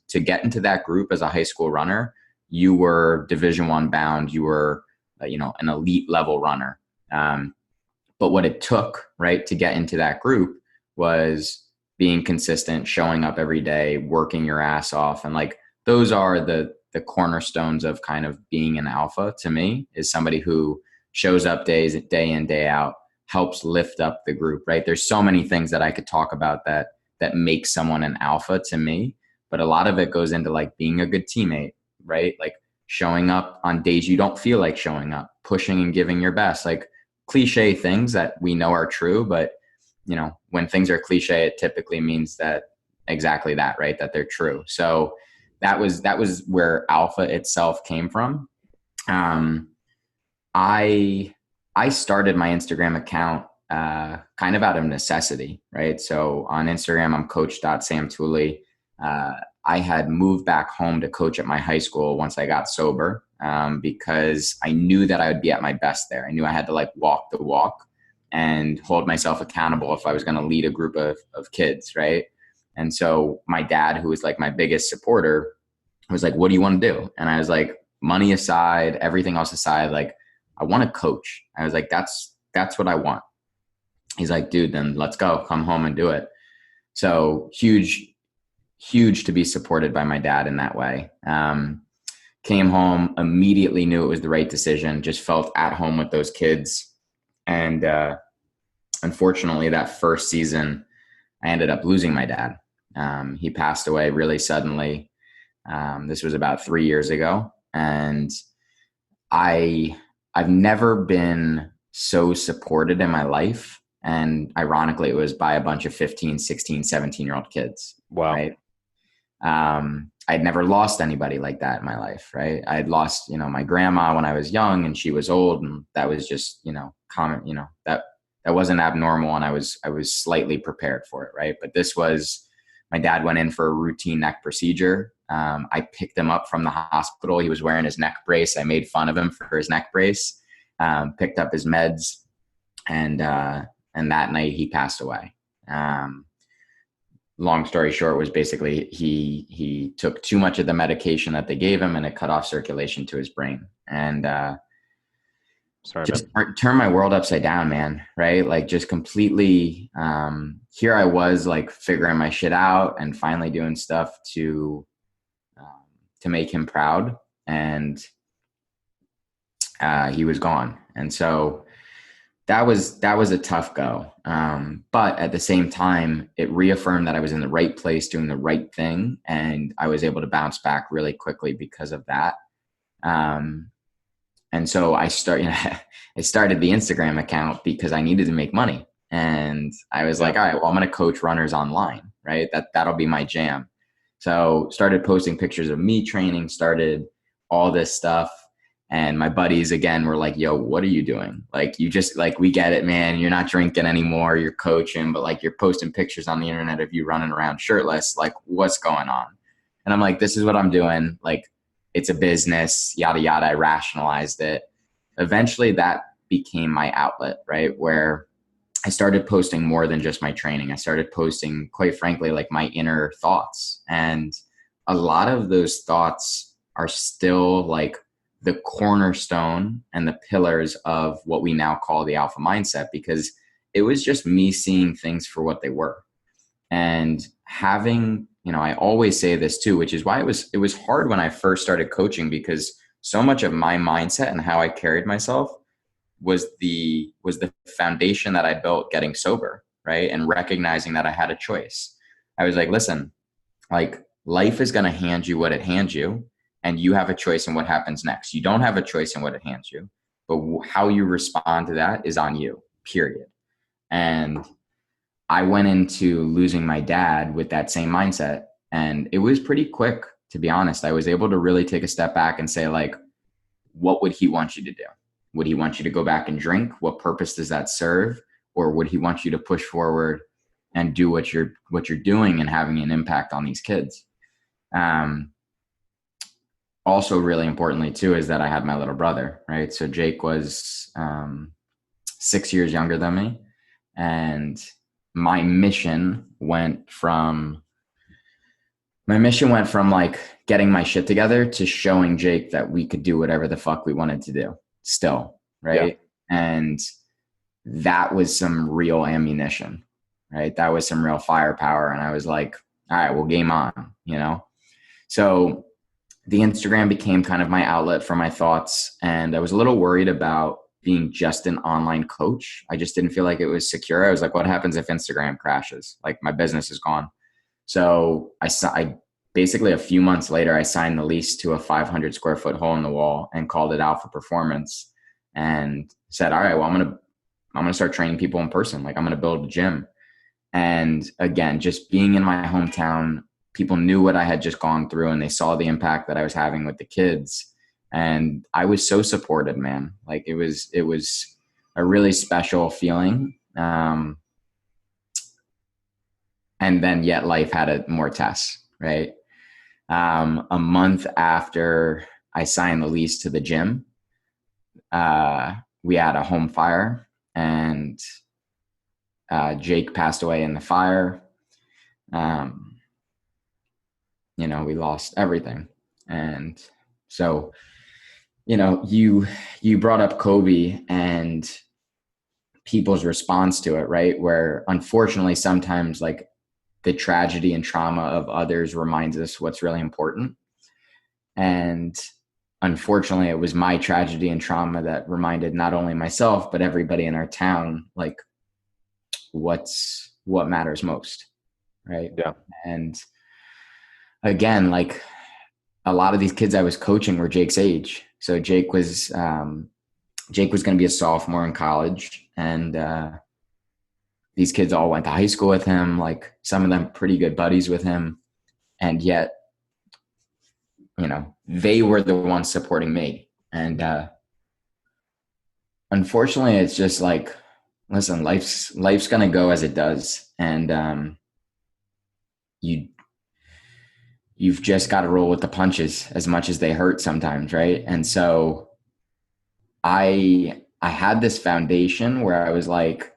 to get into that group as a high school runner, you were Division I bound. You were, an elite level runner. But what it took, right, to get into that group was being consistent, showing up every day, working your ass off. And like, those are the cornerstones of kind of being an alpha to me, is somebody who shows up day in, day out, helps lift up the group, right? There's so many things that I could talk about that make someone an alpha to me, but a lot of it goes into like being a good teammate, right? Like showing up on days you don't feel like showing up, pushing and giving your best, like cliche things that we know are true, but when things are cliche, it typically means that exactly that, right? That they're true. So that was where alpha itself came from. I started my Instagram account kind of out of necessity, right? So on Instagram, I'm coach.Sam Tooley. I had moved back home to coach at my high school once I got sober, because I knew that I would be at my best there. I knew I had to like walk the walk and hold myself accountable if I was going to lead a group of kids, right? And so my dad, who was like my biggest supporter, was like, what do you want to do? And I was like, money aside, everything else aside, like, I want to coach. I was like, that's what I want. He's like, dude, then let's go, come home and do it. So huge to be supported by my dad in that way. Came home, immediately knew it was the right decision, just felt at home with those kids. And unfortunately, that first season, I ended up losing my dad. He passed away really suddenly. This was about 3 years ago. And I've never been so supported in my life. And ironically, it was by a bunch of 15, 16, 17-year-old kids. Wow. Right. I'd never lost anybody like that in my life. Right. I'd lost, my grandma when I was young and she was old, and that was just, common, that wasn't abnormal. And I was slightly prepared for it. Right. But this was, my dad went in for a routine neck procedure. I picked him up from the hospital. He was wearing his neck brace. I made fun of him for his neck brace, picked up his meds, and that night he passed away. Long story short was basically he took too much of the medication that they gave him, and it cut off circulation to his brain. And turn my world upside down, man. Right. Like just completely, here I was like figuring my shit out and finally doing stuff to make him proud. And he was gone. And so that was a tough go. But at the same time, it reaffirmed that I was in the right place doing the right thing. And I was able to bounce back really quickly because of that. Um, and so I started the Instagram account because I needed to make money. And I was like, all right, well, I'm going to coach runners online, right? That'll be my jam. So started posting pictures of me training, started all this stuff. And my buddies again were like, yo, what are you doing? Like, you just like, we get it, man. You're not drinking anymore. You're coaching, but like you're posting pictures on the internet of you running around shirtless. Like, what's going on? And I'm like, this is what I'm doing. Like, it's a business, yada, yada. I rationalized it. Eventually that became my outlet, right? Where I started posting more than just my training. I started posting, quite frankly, like my inner thoughts. And a lot of those thoughts are still like the cornerstone and the pillars of what we now call the alpha mindset, because it was just me seeing things for what they were. And having, I always say this too, which is why it was hard when I first started coaching, because so much of my mindset and how I carried myself was the foundation that I built getting sober, right? And recognizing that I had a choice. I was like, listen, like life is going to hand you what it hands you, and you have a choice in what happens next. You don't have a choice in what it hands you, but how you respond to that is on you, period. And I went into losing my dad with that same mindset. And it was pretty quick, to be honest. I was able to really take a step back and say, like, what would he want you to do? Would he want you to go back and drink? What purpose does that serve? Or would he want you to push forward and do what you're doing and having an impact on these kids? Also really importantly too, is that I had my little brother, right? So Jake was 6 years younger than me. And my mission went from like getting my shit together to showing Jake that we could do whatever the fuck we wanted to do still. Right. Yeah. And that was some real ammunition, right? That was some real firepower. And I was like, all right, well, game on, So the Instagram became kind of my outlet for my thoughts. And I was a little worried about being just an online coach. I just didn't feel like it was secure. I was like, what happens if Instagram crashes? Like, my business is gone. So I basically a few months later, I signed the lease to a 500 square foot hole in the wall and called it Alpha Performance, and said, all right, well, I'm going to start training people in person. Like, I'm going to build a gym. And again, just being in my hometown, people knew what I had just gone through, and they saw the impact that I was having with the kids. And I was so supported, man. Like, it was a really special feeling. And then yet life had more tests, right? A month after I signed the lease to the gym, we had a home fire, and Jake passed away in the fire. We lost everything. And so, you brought up Kobe and people's response to it, right? Where unfortunately sometimes like the tragedy and trauma of others reminds us what's really important. And unfortunately, it was my tragedy and trauma that reminded not only myself, but everybody in our town, like, what matters most. Right. Yeah. And again, like, a lot of these kids I was coaching were Jake's age. So Jake was going to be a sophomore in college, and these kids all went to high school with him, like some of them pretty good buddies with him. And yet, they were the ones supporting me. And unfortunately, it's just like, listen, life's going to go as it does. And you've just got to roll with the punches as much as they hurt sometimes. Right. And so I had this foundation where I was like,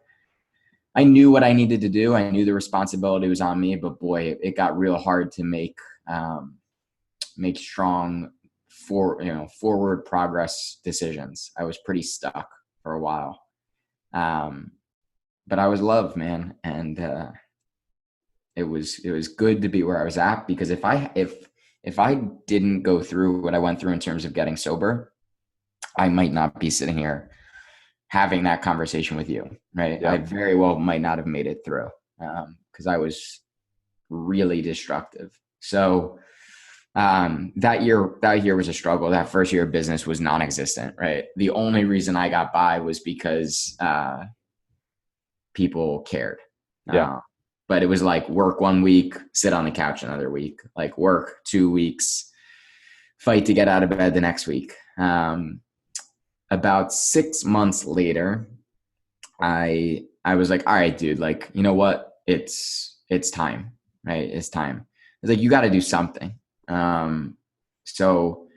I knew what I needed to do. I knew the responsibility was on me, but boy, it got real hard to make strong forward progress decisions. I was pretty stuck for a while. But I was loved, man. And it was good to be where I was at, because if I didn't go through what I went through in terms of getting sober, I might not be sitting here having that conversation with you, right? Yeah. I very well might not have made it through because I was really destructive. So that year was a struggle. That first year of business was non-existent, right? The only reason I got by was because people cared. Yeah. But it was like work 1 week, sit on the couch another week, like work 2 weeks, fight to get out of bed the next week. About 6 months later, I was like, all right, dude, like, you know what? It's time, right? It's time. It's like, you got to do something. So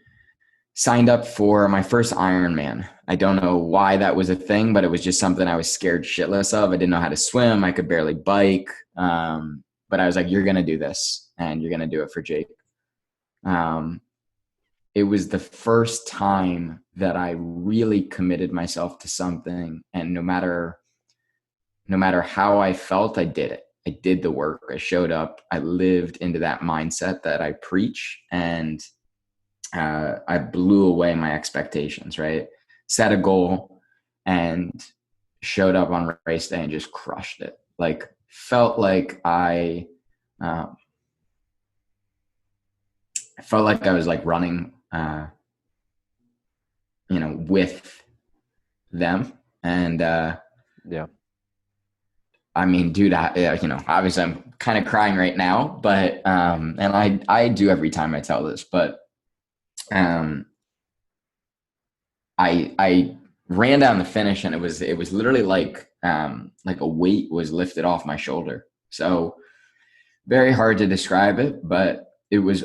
signed up for my first Ironman. I don't know why that was a thing, but it was just something I was scared shitless of. I didn't know how to swim. I could barely bike. But I was like, you're going to do this and you're going to do it for Jake. It was the first time that I really committed myself to something. And no matter how I felt, I did it. I did the work. I showed up. I lived into that mindset that I preach, and I blew away my expectations, right? Set a goal and showed up on race day and just crushed it. Like, felt like I was like running, with them. And, Yeah. I mean, dude, obviously I'm kind of crying right now, but, and I do every time I tell this, but, I ran down the finish, and it was literally like a weight was lifted off my shoulder. So very hard to describe it, but it was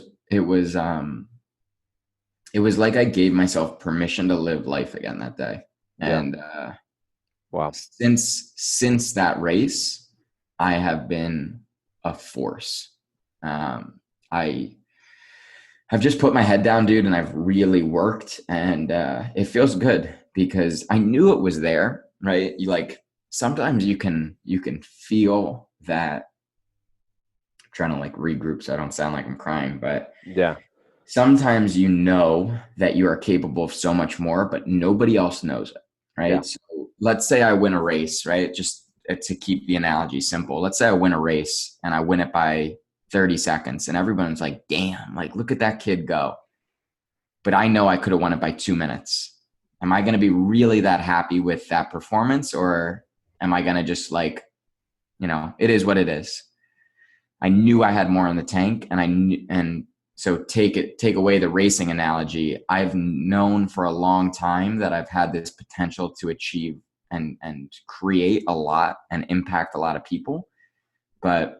like I gave myself permission to live life again that day. Yeah. And Wow. since that race, I have been a force. I've just put my head down, dude, and I've really worked, and it feels good because I knew it was there, right? You like, sometimes you can feel that. I'm trying to like regroup so I don't sound like I'm crying, but Yeah. sometimes you know that you are capable of so much more, but nobody else knows it, right? Yeah. So let's say I win a race, right? Just to keep the analogy simple. Let's say I win a race and I win it by 30 seconds, and everyone's like, damn, like, look at that kid go. But I know I could have won it by 2 minutes. Am I going to be really that happy with that performance, or am I going to just like, it is what it is? I knew I had more in the tank, and so take away the racing analogy. I've known for a long time that I've had this potential to achieve and create a lot and impact a lot of people, but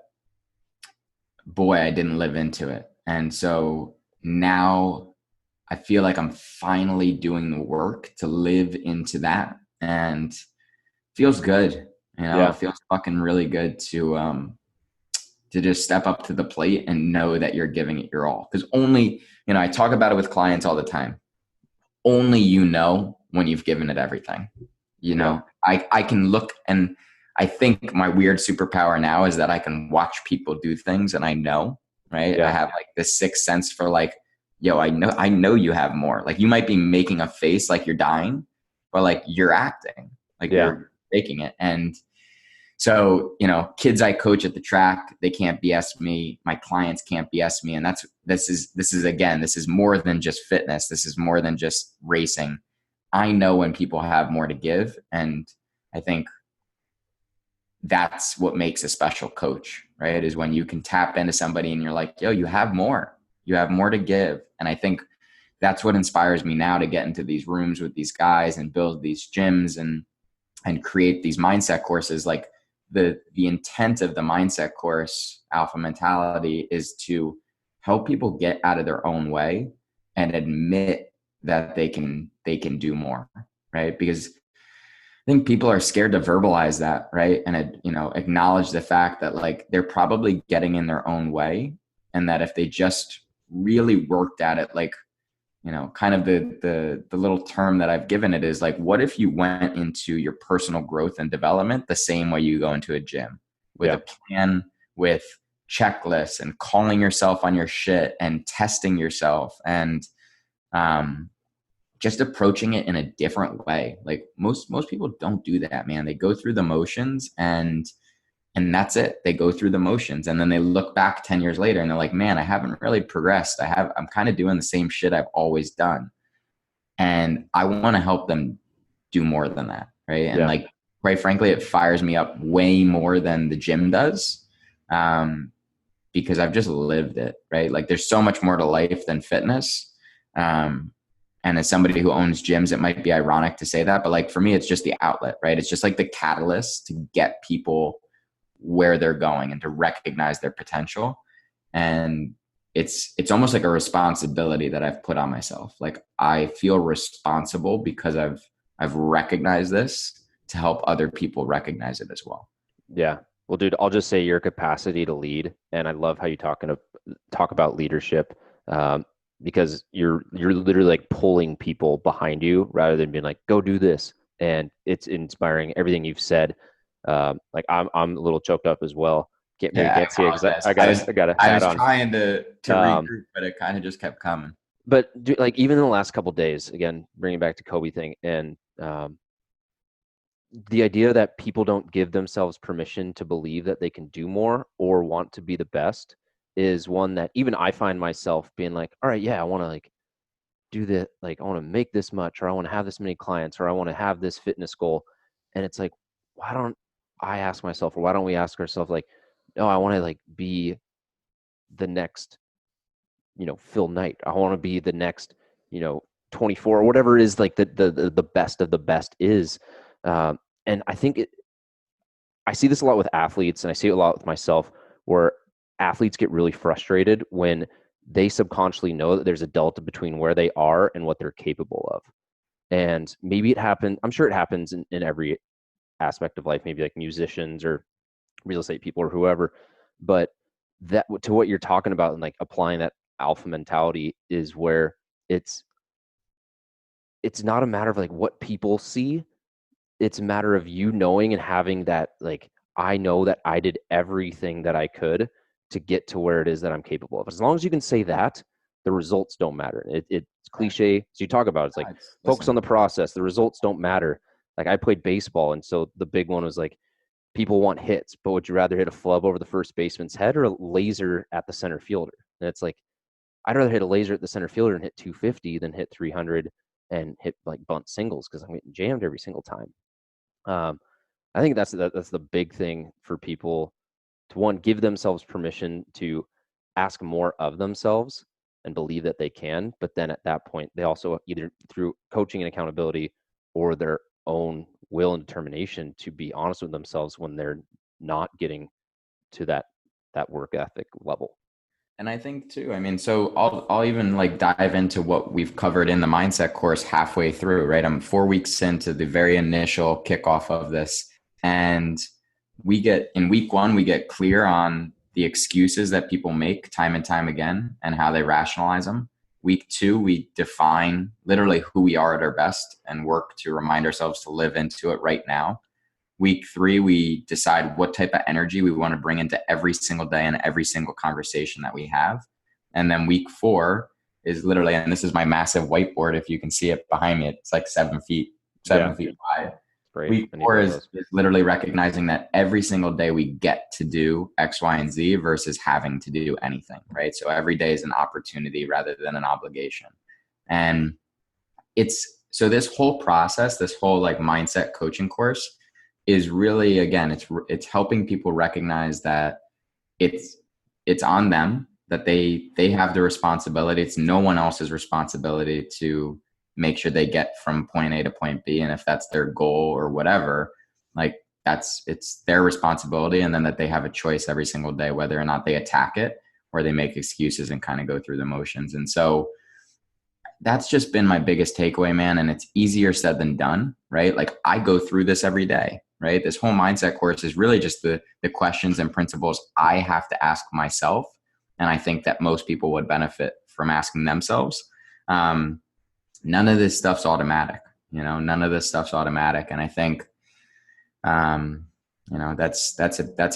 boy, I didn't live into it. And so now I feel like I'm finally doing the work to live into that, and it feels good. Yeah. It feels fucking really good to just step up to the plate and know that you're giving it your all. Because only, I talk about it with clients all the time. Only when you've given it everything. Yeah. I can look, and I think my weird superpower now is that I can watch people do things, and I know, right? Yeah. I have like this sixth sense for like, yo, I know you have more. Like, you might be making a face like you're dying, but like you're acting, like you're faking it. And so, kids I coach at the track, they can't BS me. My clients can't BS me. And this is more than just fitness. This is more than just racing. I know when people have more to give. And I think that's what makes a special coach, right? Is when you can tap into somebody and you're like, yo, you have more to give. And I think that's what inspires me now to get into these rooms with these guys and build these gyms and create these mindset courses. Like, the intent of the mindset course, Alpha Mentality, is to help people get out of their own way and admit that they can do more, right? Because I think people are scared to verbalize that, right? And acknowledge the fact that like they're probably getting in their own way, and that if they just really worked at it, like, kind of the little term that I've given it is like, what if you went into your personal growth and development the same way you go into a gym, with a plan, with checklists, and calling yourself on your shit and testing yourself, and just approaching it in a different way. Like most people don't do that, man. They go through the motions and that's it. They go through the motions and then they look back 10 years later and they're like, man, I haven't really progressed. I'm kind of doing the same shit I've always done. And I want to help them do more than that. Right. And Yeah. like, quite frankly, it fires me up way more than the gym does. Because I've just lived it, right? Like there's so much more to life than fitness. And as somebody who owns gyms, it might be ironic to say that, but like for me, it's just the outlet, right? It's just like the catalyst to get people where they're going and to recognize their potential. And it's almost like a responsibility that I've put on myself. Like I feel responsible because I've recognized this to help other people recognize it as well. Yeah. Well, dude, I'll just say your capacity to lead, and I love how you talk about leadership, because you're literally like pulling people behind you rather than being like, go do this. And it's inspiring. Everything you've said. Like I'm a little choked up as well. Yeah, Can't see it because I I got a I hat was on. trying to regroup, but it kind of just kept coming. But like even in the last couple of days, again, bringing back to Kobe thing, and the idea that people don't give themselves permission to believe that they can do more or want to be the best is one that even I find myself being like, all right, yeah, I want to like do that. Like I want to make this much, or I want to have this many clients, or I want to have this fitness goal. And it's like, why don't I ask myself, or why don't we ask ourselves like, no, I want to like be the next, Phil Knight. I want to be the next, 24 or whatever it is like the best of the best is. And I think I see this a lot with athletes and I see it a lot with myself where athletes get really frustrated when they subconsciously know that there's a delta between where they are and what they're capable of. And maybe it happened, I'm sure it happens in every aspect of life, maybe like musicians or real estate people or whoever. But that to what you're talking about and like applying that alpha mentality is where it's not a matter of like what people see. It's a matter of you knowing and having that like I know that I did everything that I could to get to where it is that I'm capable of. As long as you can say that, the results don't matter. It's cliche. So you talk about it's like focus on the process. The results don't matter. Like I played baseball, and so the big one was like people want hits, but would you rather hit a flub over the first baseman's head or a laser at the center fielder? And it's like I'd rather hit a laser at the center fielder and hit 250 than hit 300 and hit like bunt singles because I'm getting jammed every single time. I think that's the big thing for people to one give themselves permission to ask more of themselves and believe that they can. But then at that point, they also either through coaching and accountability or their own will and determination to be honest with themselves when they're not getting to that work ethic level. And I think too, I mean, so I'll even like dive into what we've covered in the mindset course halfway through, right? I'm 4 weeks into the very initial kickoff of this. And in week one, we get clear on the excuses that people make time and time again and how they rationalize them. Week two, we define literally who we are at our best and work to remind ourselves to live into it right now. Week three, we decide what type of energy we want to bring into every single day and every single conversation that we have. And then week four is literally, and this is my massive whiteboard, if you can see it behind me, it's like 7 feet wide. Great. Week four is literally recognizing that every single day we get to do X, Y, and Z versus having to do anything, right? So every day is an opportunity rather than an obligation. And so this whole process, this whole like mindset coaching course is really, again, it's helping people recognize that it's on them, that they have the responsibility. It's no one else's responsibility to make sure they get from point A to point B. And if that's their goal or whatever, like it's their responsibility. And then that they have a choice every single day, whether or not they attack it or they make excuses and kind of go through the motions. And so that's just been my biggest takeaway, man. And it's easier said than done, right? Like I go through this every day, right? This whole mindset course is really just the questions and principles I have to ask myself. And I think that most people would benefit from asking themselves. None of this stuff's automatic, none of this stuff's automatic. And I think, that's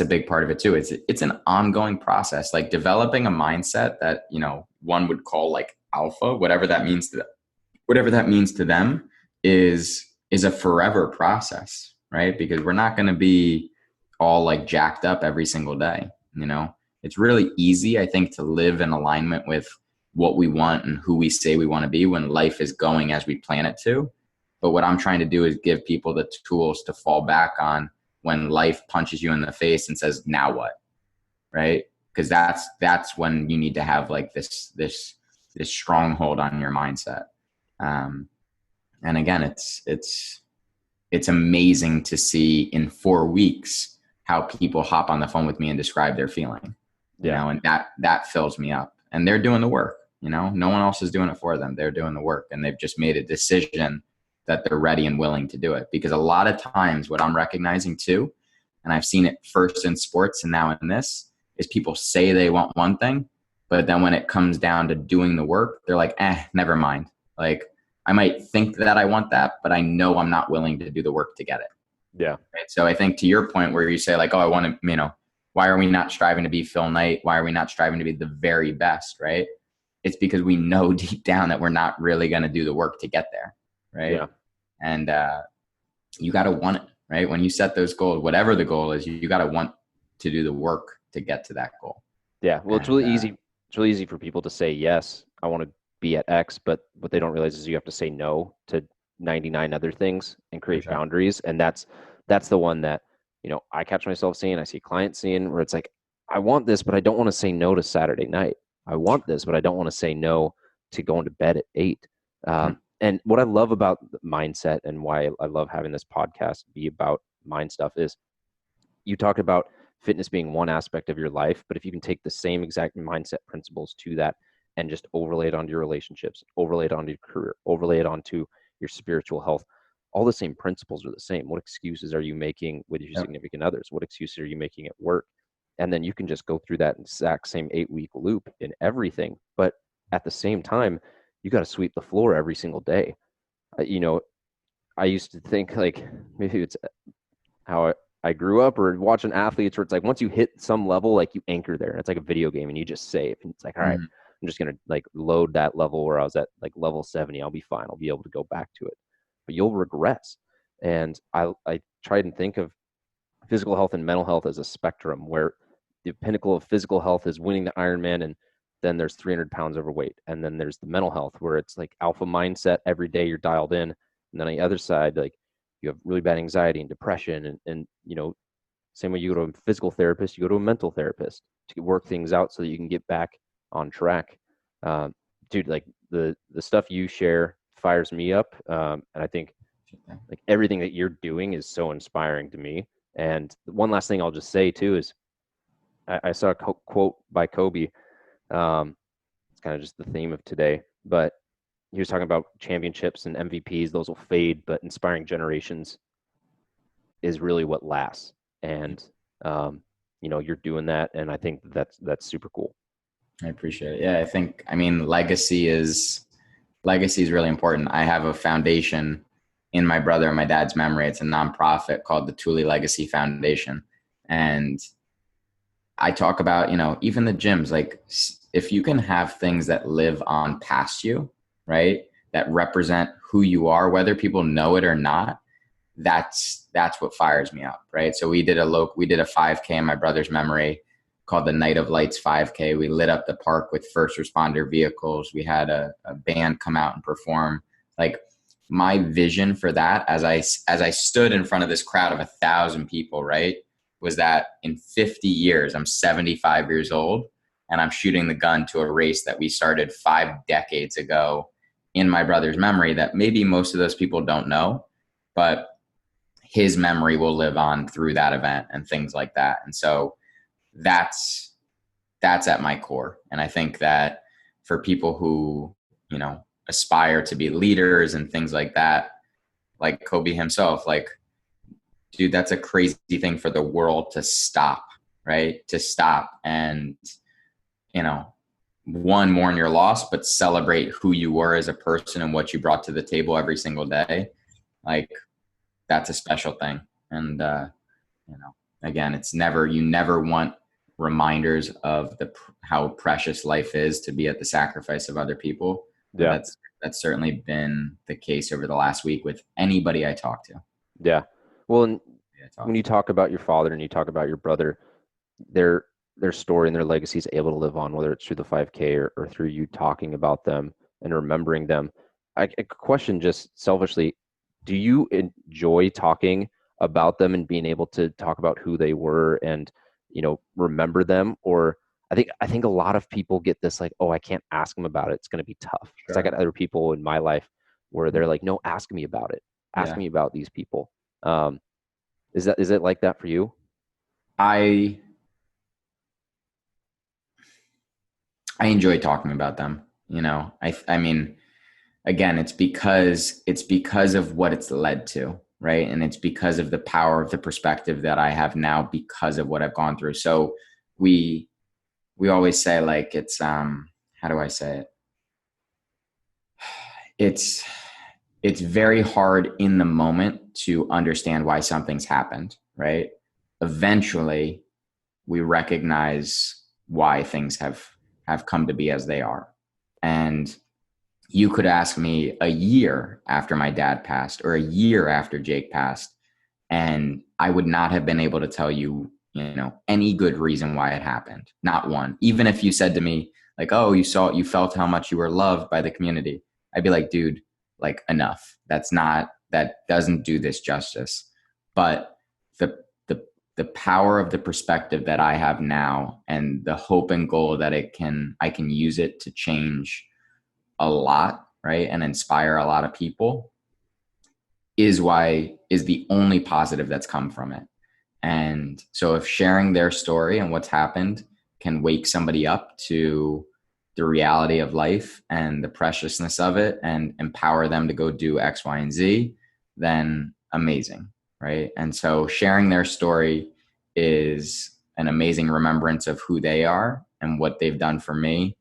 a big part of it too. It's an ongoing process, like developing a mindset that, one would call like alpha, whatever that means whatever that means to them is a forever process, right? Because we're not going to be all like jacked up every single day. It's really easy, I think, to live in alignment with what we want and who we say we want to be when life is going as we plan it to. But what I'm trying to do is give people the tools to fall back on when life punches you in the face and says, now what? Right? Because that's when you need to have like this stronghold on your mindset. And again, it's amazing to see in 4 weeks how people hop on the phone with me and describe their feeling, and that fills me up. And they're doing the work, no one else is doing it for them. They're doing the work, and they've just made a decision that they're ready and willing to do it. Because a lot of times what I'm recognizing too, and I've seen it first in sports and now in this, is people say they want one thing, but then when it comes down to doing the work, they're like, never mind. Like, I might think that I want that, but I know I'm not willing to do the work to get it. Yeah. Right? So I think to your point where you say like, oh, I want to, why are we not striving to be Phil Knight? Why are we not striving to be the very best? Right. It's because we know deep down that we're not really going to do the work to get there. Right. Yeah. And you got to want it, right? When you set those goals, whatever the goal is, you got to want to do the work to get to that goal. Yeah. Well, it's really easy. It's really easy for people to say, yes, I want to be at X, but what they don't realize is you have to say no to 99 other things and create boundaries. And that's the one that, I catch myself seeing, I see clients seeing, where it's like, I want this, but I don't want to say no to Saturday night. I want this, but I don't want to say no to going to bed at 8. And what I love about the mindset and why I love having this podcast be about mind stuff is you talk about fitness being one aspect of your life, but if you can take the same exact mindset principles to that and just overlay it onto your relationships, overlay it onto your career, overlay it onto your spiritual health, all the same principles are the same. What excuses are you making with your significant others? What excuses are you making at work? And then you can just go through that exact same 8-week loop in everything. But at the same time, you got to sweep the floor every single day. I used to think like maybe it's how I grew up or watching athletes where it's like once you hit some level, like you anchor there. It's like a video game and you just save. And it's like, all right, I'm just going to like load that level where I was at like level 70. I'll be fine. I'll be able to go back to it. But you'll regress. And I tried and think of physical health and mental health as a spectrum where the pinnacle of physical health is winning the Ironman, and then there's 300 pounds overweight. And then there's the mental health where it's like alpha mindset. Every day you're dialed in. And then on the other side, like you have really bad anxiety and depression. And same way you go to a physical therapist, you go to a mental therapist to work things out so that you can get back on track. Dude, like the stuff you share fires me up. And I think like everything that you're doing is so inspiring to me. And one last thing I'll just say too is I saw a quote by Kobe. It's kind of just the theme of today, but he was talking about championships and MVPs. Those will fade, but inspiring generations is really what lasts. And, you're doing that. And I think that's super cool. I appreciate it. Yeah. Legacy is really important. I have a foundation in my brother and my dad's memory. It's a nonprofit called the Tooley Legacy Foundation. And I talk about, even the gyms, like if you can have things that live on past you, right, that represent who you are, whether people know it or not, that's what fires me up, right? So we did a 5K in my brother's memory called the Night of Lights 5K. We lit up the park with first responder vehicles. We had a band come out and perform. Like my vision for that, as I stood in front of this crowd of 1,000 people, right, was that in 50 years, I'm 75 years old, and I'm shooting the gun to a race that we started 5 decades ago in my brother's memory that maybe most of those people don't know, but his memory will live on through that event and things like that. And so that's at my core. And I think that for people who, aspire to be leaders and things like that, like Kobe himself, like, dude, that's a crazy thing for the world to stop, right? To stop and, mourn your loss, but celebrate who you were as a person and what you brought to the table every single day. Like, that's a special thing. And, again, you never want reminders of how precious life is to be at the sacrifice of other people. And Yeah. that's certainly been the case over the last week with anybody I talk to. Yeah. Well, and I when talk you to. talk about your father and you talk about your brother, their their story and their legacy is able to live on, whether it's through the 5K or through you talking about them and remembering them. A question just selfishly, do you enjoy talking about them and being able to talk about who they were and, remember them? Or I think a lot of people get this like, oh, I can't ask them about it. It's going to be tough. Because I got Sure. other people in my life where they're like, no, ask me about it. Ask Yeah. me about these people. Um, is it like that for you? I I enjoy talking about them. I mean, again, it's because of what it's led to, right? And it's because of the power of the perspective that I have now because of what I've gone through. So we we always say, like, it's how do I say it? It's it's very hard in the moment to understand why something's happened, right? Eventually, we recognize why things have come to be as they are. And you could ask me a year after my dad passed or a year after Jake passed, and I would not have been able to tell you, any good reason why it happened. Not one. Even if you said to me, like, oh, you felt how much you were loved by the community, I'd be like, dude, like, enough. That doesn't do this justice. But the the the power of the perspective that I have now and the hope and goal that I can use it to change a lot, right? And inspire a lot of people is the only positive that's come from it. And so if sharing their story and what's happened can wake somebody up to the reality of life and the preciousness of it and empower them to go do X, Y, and Z, then amazing, right? And so sharing their story is an amazing remembrance of who they are and what they've done for me.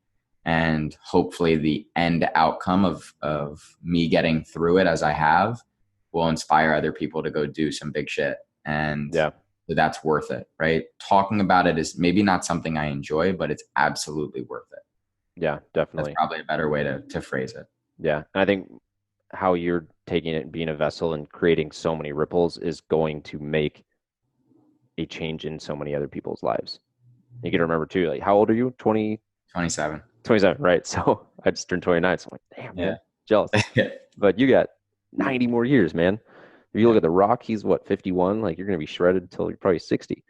And hopefully the end outcome of me getting through it as I have will inspire other people to go do some big shit. And Yeah. so that's worth it, right? Talking about it is maybe not something I enjoy, but it's absolutely worth it. Yeah, That's definitely. probably a better way to phrase it. Yeah. And I think how you're taking it and being a vessel and creating so many ripples is going to make a change in so many other people's lives. You got to remember too, like, how old are you? 20, 27. 27, right? So I just turned 29. So I'm like, damn, Yeah. man, jealous. But you got 90 more years, man. If you look Yeah. at The Rock, he's what, 51? Like, you're going to be shredded until you're probably 60,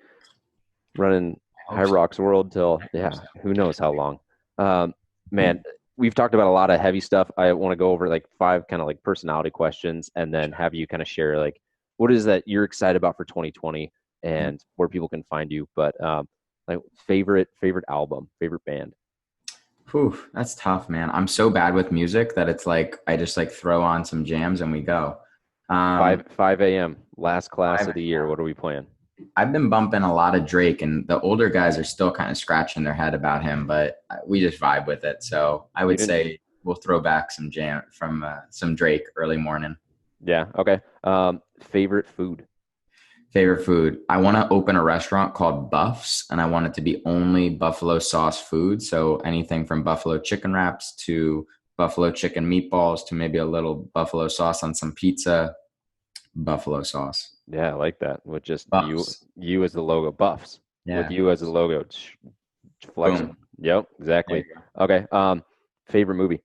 running I hope so. Hyrox world till, I hope yeah, so. who knows how long. Man, we've talked about a lot of heavy stuff. I want to go over like 5 kind of like personality questions and then have you kind of share like what is that you're excited about for 2020 and where people can find you. But like favorite album, favorite band. Whew, that's tough, man. I'm so bad with music that it's like I just like throw on some jams and we go. 5 a.m. last class 5 of the year. What are we playing? I've been bumping a lot of Drake, and the older guys are still kind of scratching their head about him, but we just vibe with it. So I You would didn't. say we'll throw back some jam from some Drake early morning. Yeah. Okay. Favorite food. Favorite food. I want to open a restaurant called Buffs, and I want it to be only buffalo sauce food. So anything from buffalo chicken wraps to buffalo chicken meatballs to maybe a little buffalo sauce on some pizza. Buffalo sauce. Yeah, I like that. With just Buffs. you as the logo, Buffs. With Yeah. you as the logo, flexing. Boom. Yep, There exactly. you go. Okay. Favorite movie.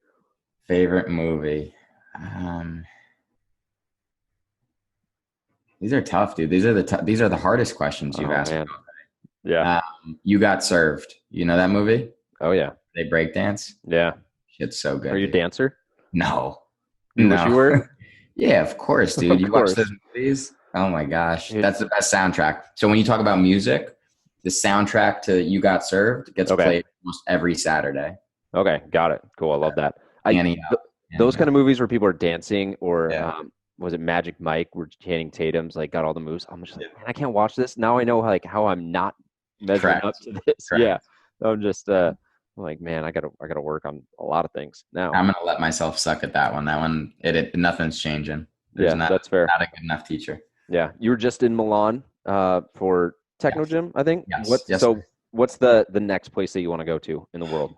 Favorite movie. Um, These are tough, dude. These are the hardest questions you've Oh asked me. man. Yeah. You Got Served. You know that movie? Oh yeah. They break dance. Yeah. Shit's so Are good, you a dude. dancer? No, You wish you no. were? Yeah, of course, dude. Of You watch those course. movies? Oh my gosh, It- that's the best soundtrack. So when you talk about music, the soundtrack to You Got Served gets okay. played almost every Saturday. Okay. Got it. Cool. I love that. I Annie th- up, those Annie kind up. of movies where people are dancing or Yeah. was it Magic Mike where Channing Tatum's like got all the moves. I'm just like, Yeah. man, I can't watch this. Now I know like how I'm not measuring up Correct. to this. Yeah. Correct. I'm just I'm like, man, I gotta work on a lot of things now. I'm gonna let myself suck at that one. That one, nothing's changing. There's Yeah, that's fair. not a good enough teacher. Yeah. You were just in Milan for Techno Yes. Gym, I think. Yes. Yes, sir. What's the next place that you want to go to in the world?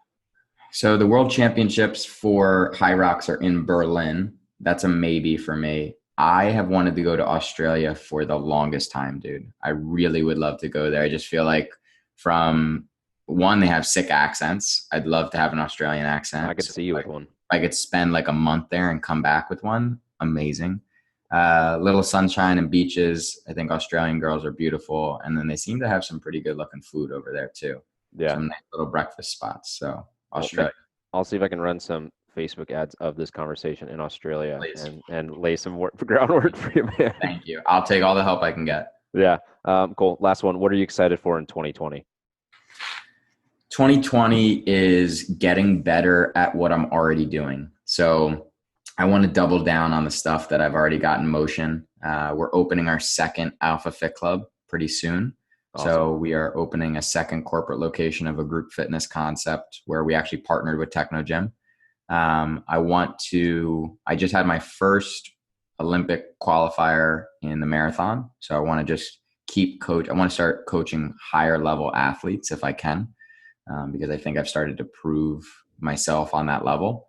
So the world championships for Hyrox are in Berlin. That's a maybe for me. I have wanted to go to Australia for the longest time, dude. I really would love to go there. I just feel like from one, they have sick accents. I'd love to have an Australian I accent. could So see you like, with one. if I could spend like a month there and come back with one, amazing. Little sunshine and beaches. I think Australian girls are beautiful. And then they seem to have some pretty good looking food over there too. Yeah. Some nice little breakfast spots. So Well, man, Australia, I'll see if I can run some Facebook ads of this conversation in Australia please. and lay some work, groundwork for you, man. Thank you. I'll take all the help I can get. Yeah. Cool. Last one. What are you excited for in 2020? 2020 is getting better at what I'm already doing. So I want to double down on the stuff that I've already got in motion. We're opening our second Alpha Fit Club pretty soon. Awesome. So we are opening a second corporate location of a group fitness concept where we actually partnered with Techno Gym. I just had my first Olympic qualifier in the marathon. So I want to just I want to start coaching higher level athletes if I can, because I think I've started to prove myself on that level.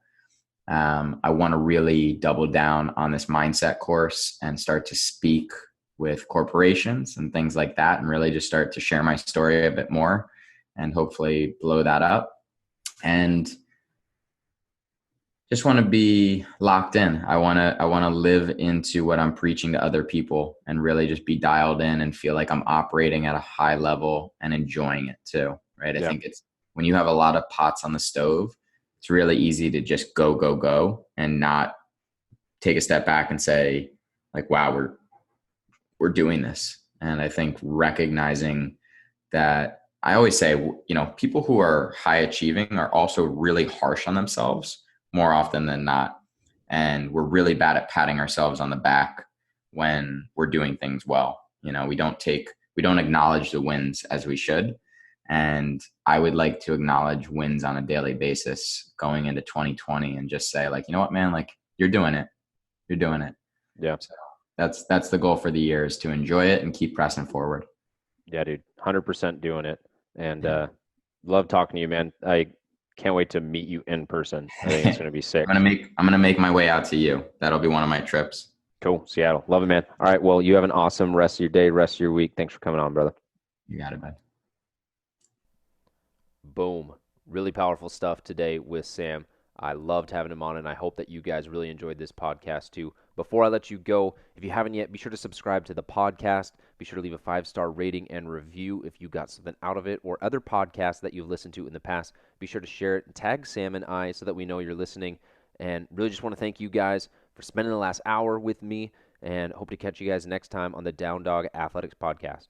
I want to really double down on this mindset course and start to speak with corporations and things like that, and really just start to share my story a bit more and hopefully blow that up. And just want to be locked in. I want to live into what I'm preaching to other people and really just be dialed in and feel like I'm operating at a high level and enjoying it too. Right. I think it's when you have a lot of pots on the stove, it's really easy to just go and not take a step back and say like, wow, we're doing this. And I think recognizing that, I always say, people who are high achieving are also really harsh on themselves more often than not. And we're really bad at patting ourselves on the back when we're doing things well. We don't acknowledge the wins as we should. And I would like to acknowledge wins on a daily basis going into 2020 and just say like, you know what, man, like you're doing it. You're doing it. Yeah. So that's the goal for the year, is to enjoy it and keep pressing forward. Yeah, dude. 100% doing it. And love talking to you, man. I can't wait to meet you in person. I think it's going to be sick. I'm gonna make my way out to you. That'll be one of my trips. Cool. Seattle. Love it, man. All right. Well, you have an awesome rest of your day, rest of your week. Thanks for coming on, brother. You got it, bud. Boom. Really powerful stuff today with Sam. I loved having him on, and I hope that you guys really enjoyed this podcast too. Before I let you go, if you haven't yet, be sure to subscribe to the podcast. Be sure to leave a 5-star rating and review if you got something out of it, or other podcasts that you've listened to in the past. Be sure to share it and tag Sam and I so that we know you're listening. And really just want to thank you guys for spending the last hour with me, and hope to catch you guys next time on the Down Dog Athletics Podcast.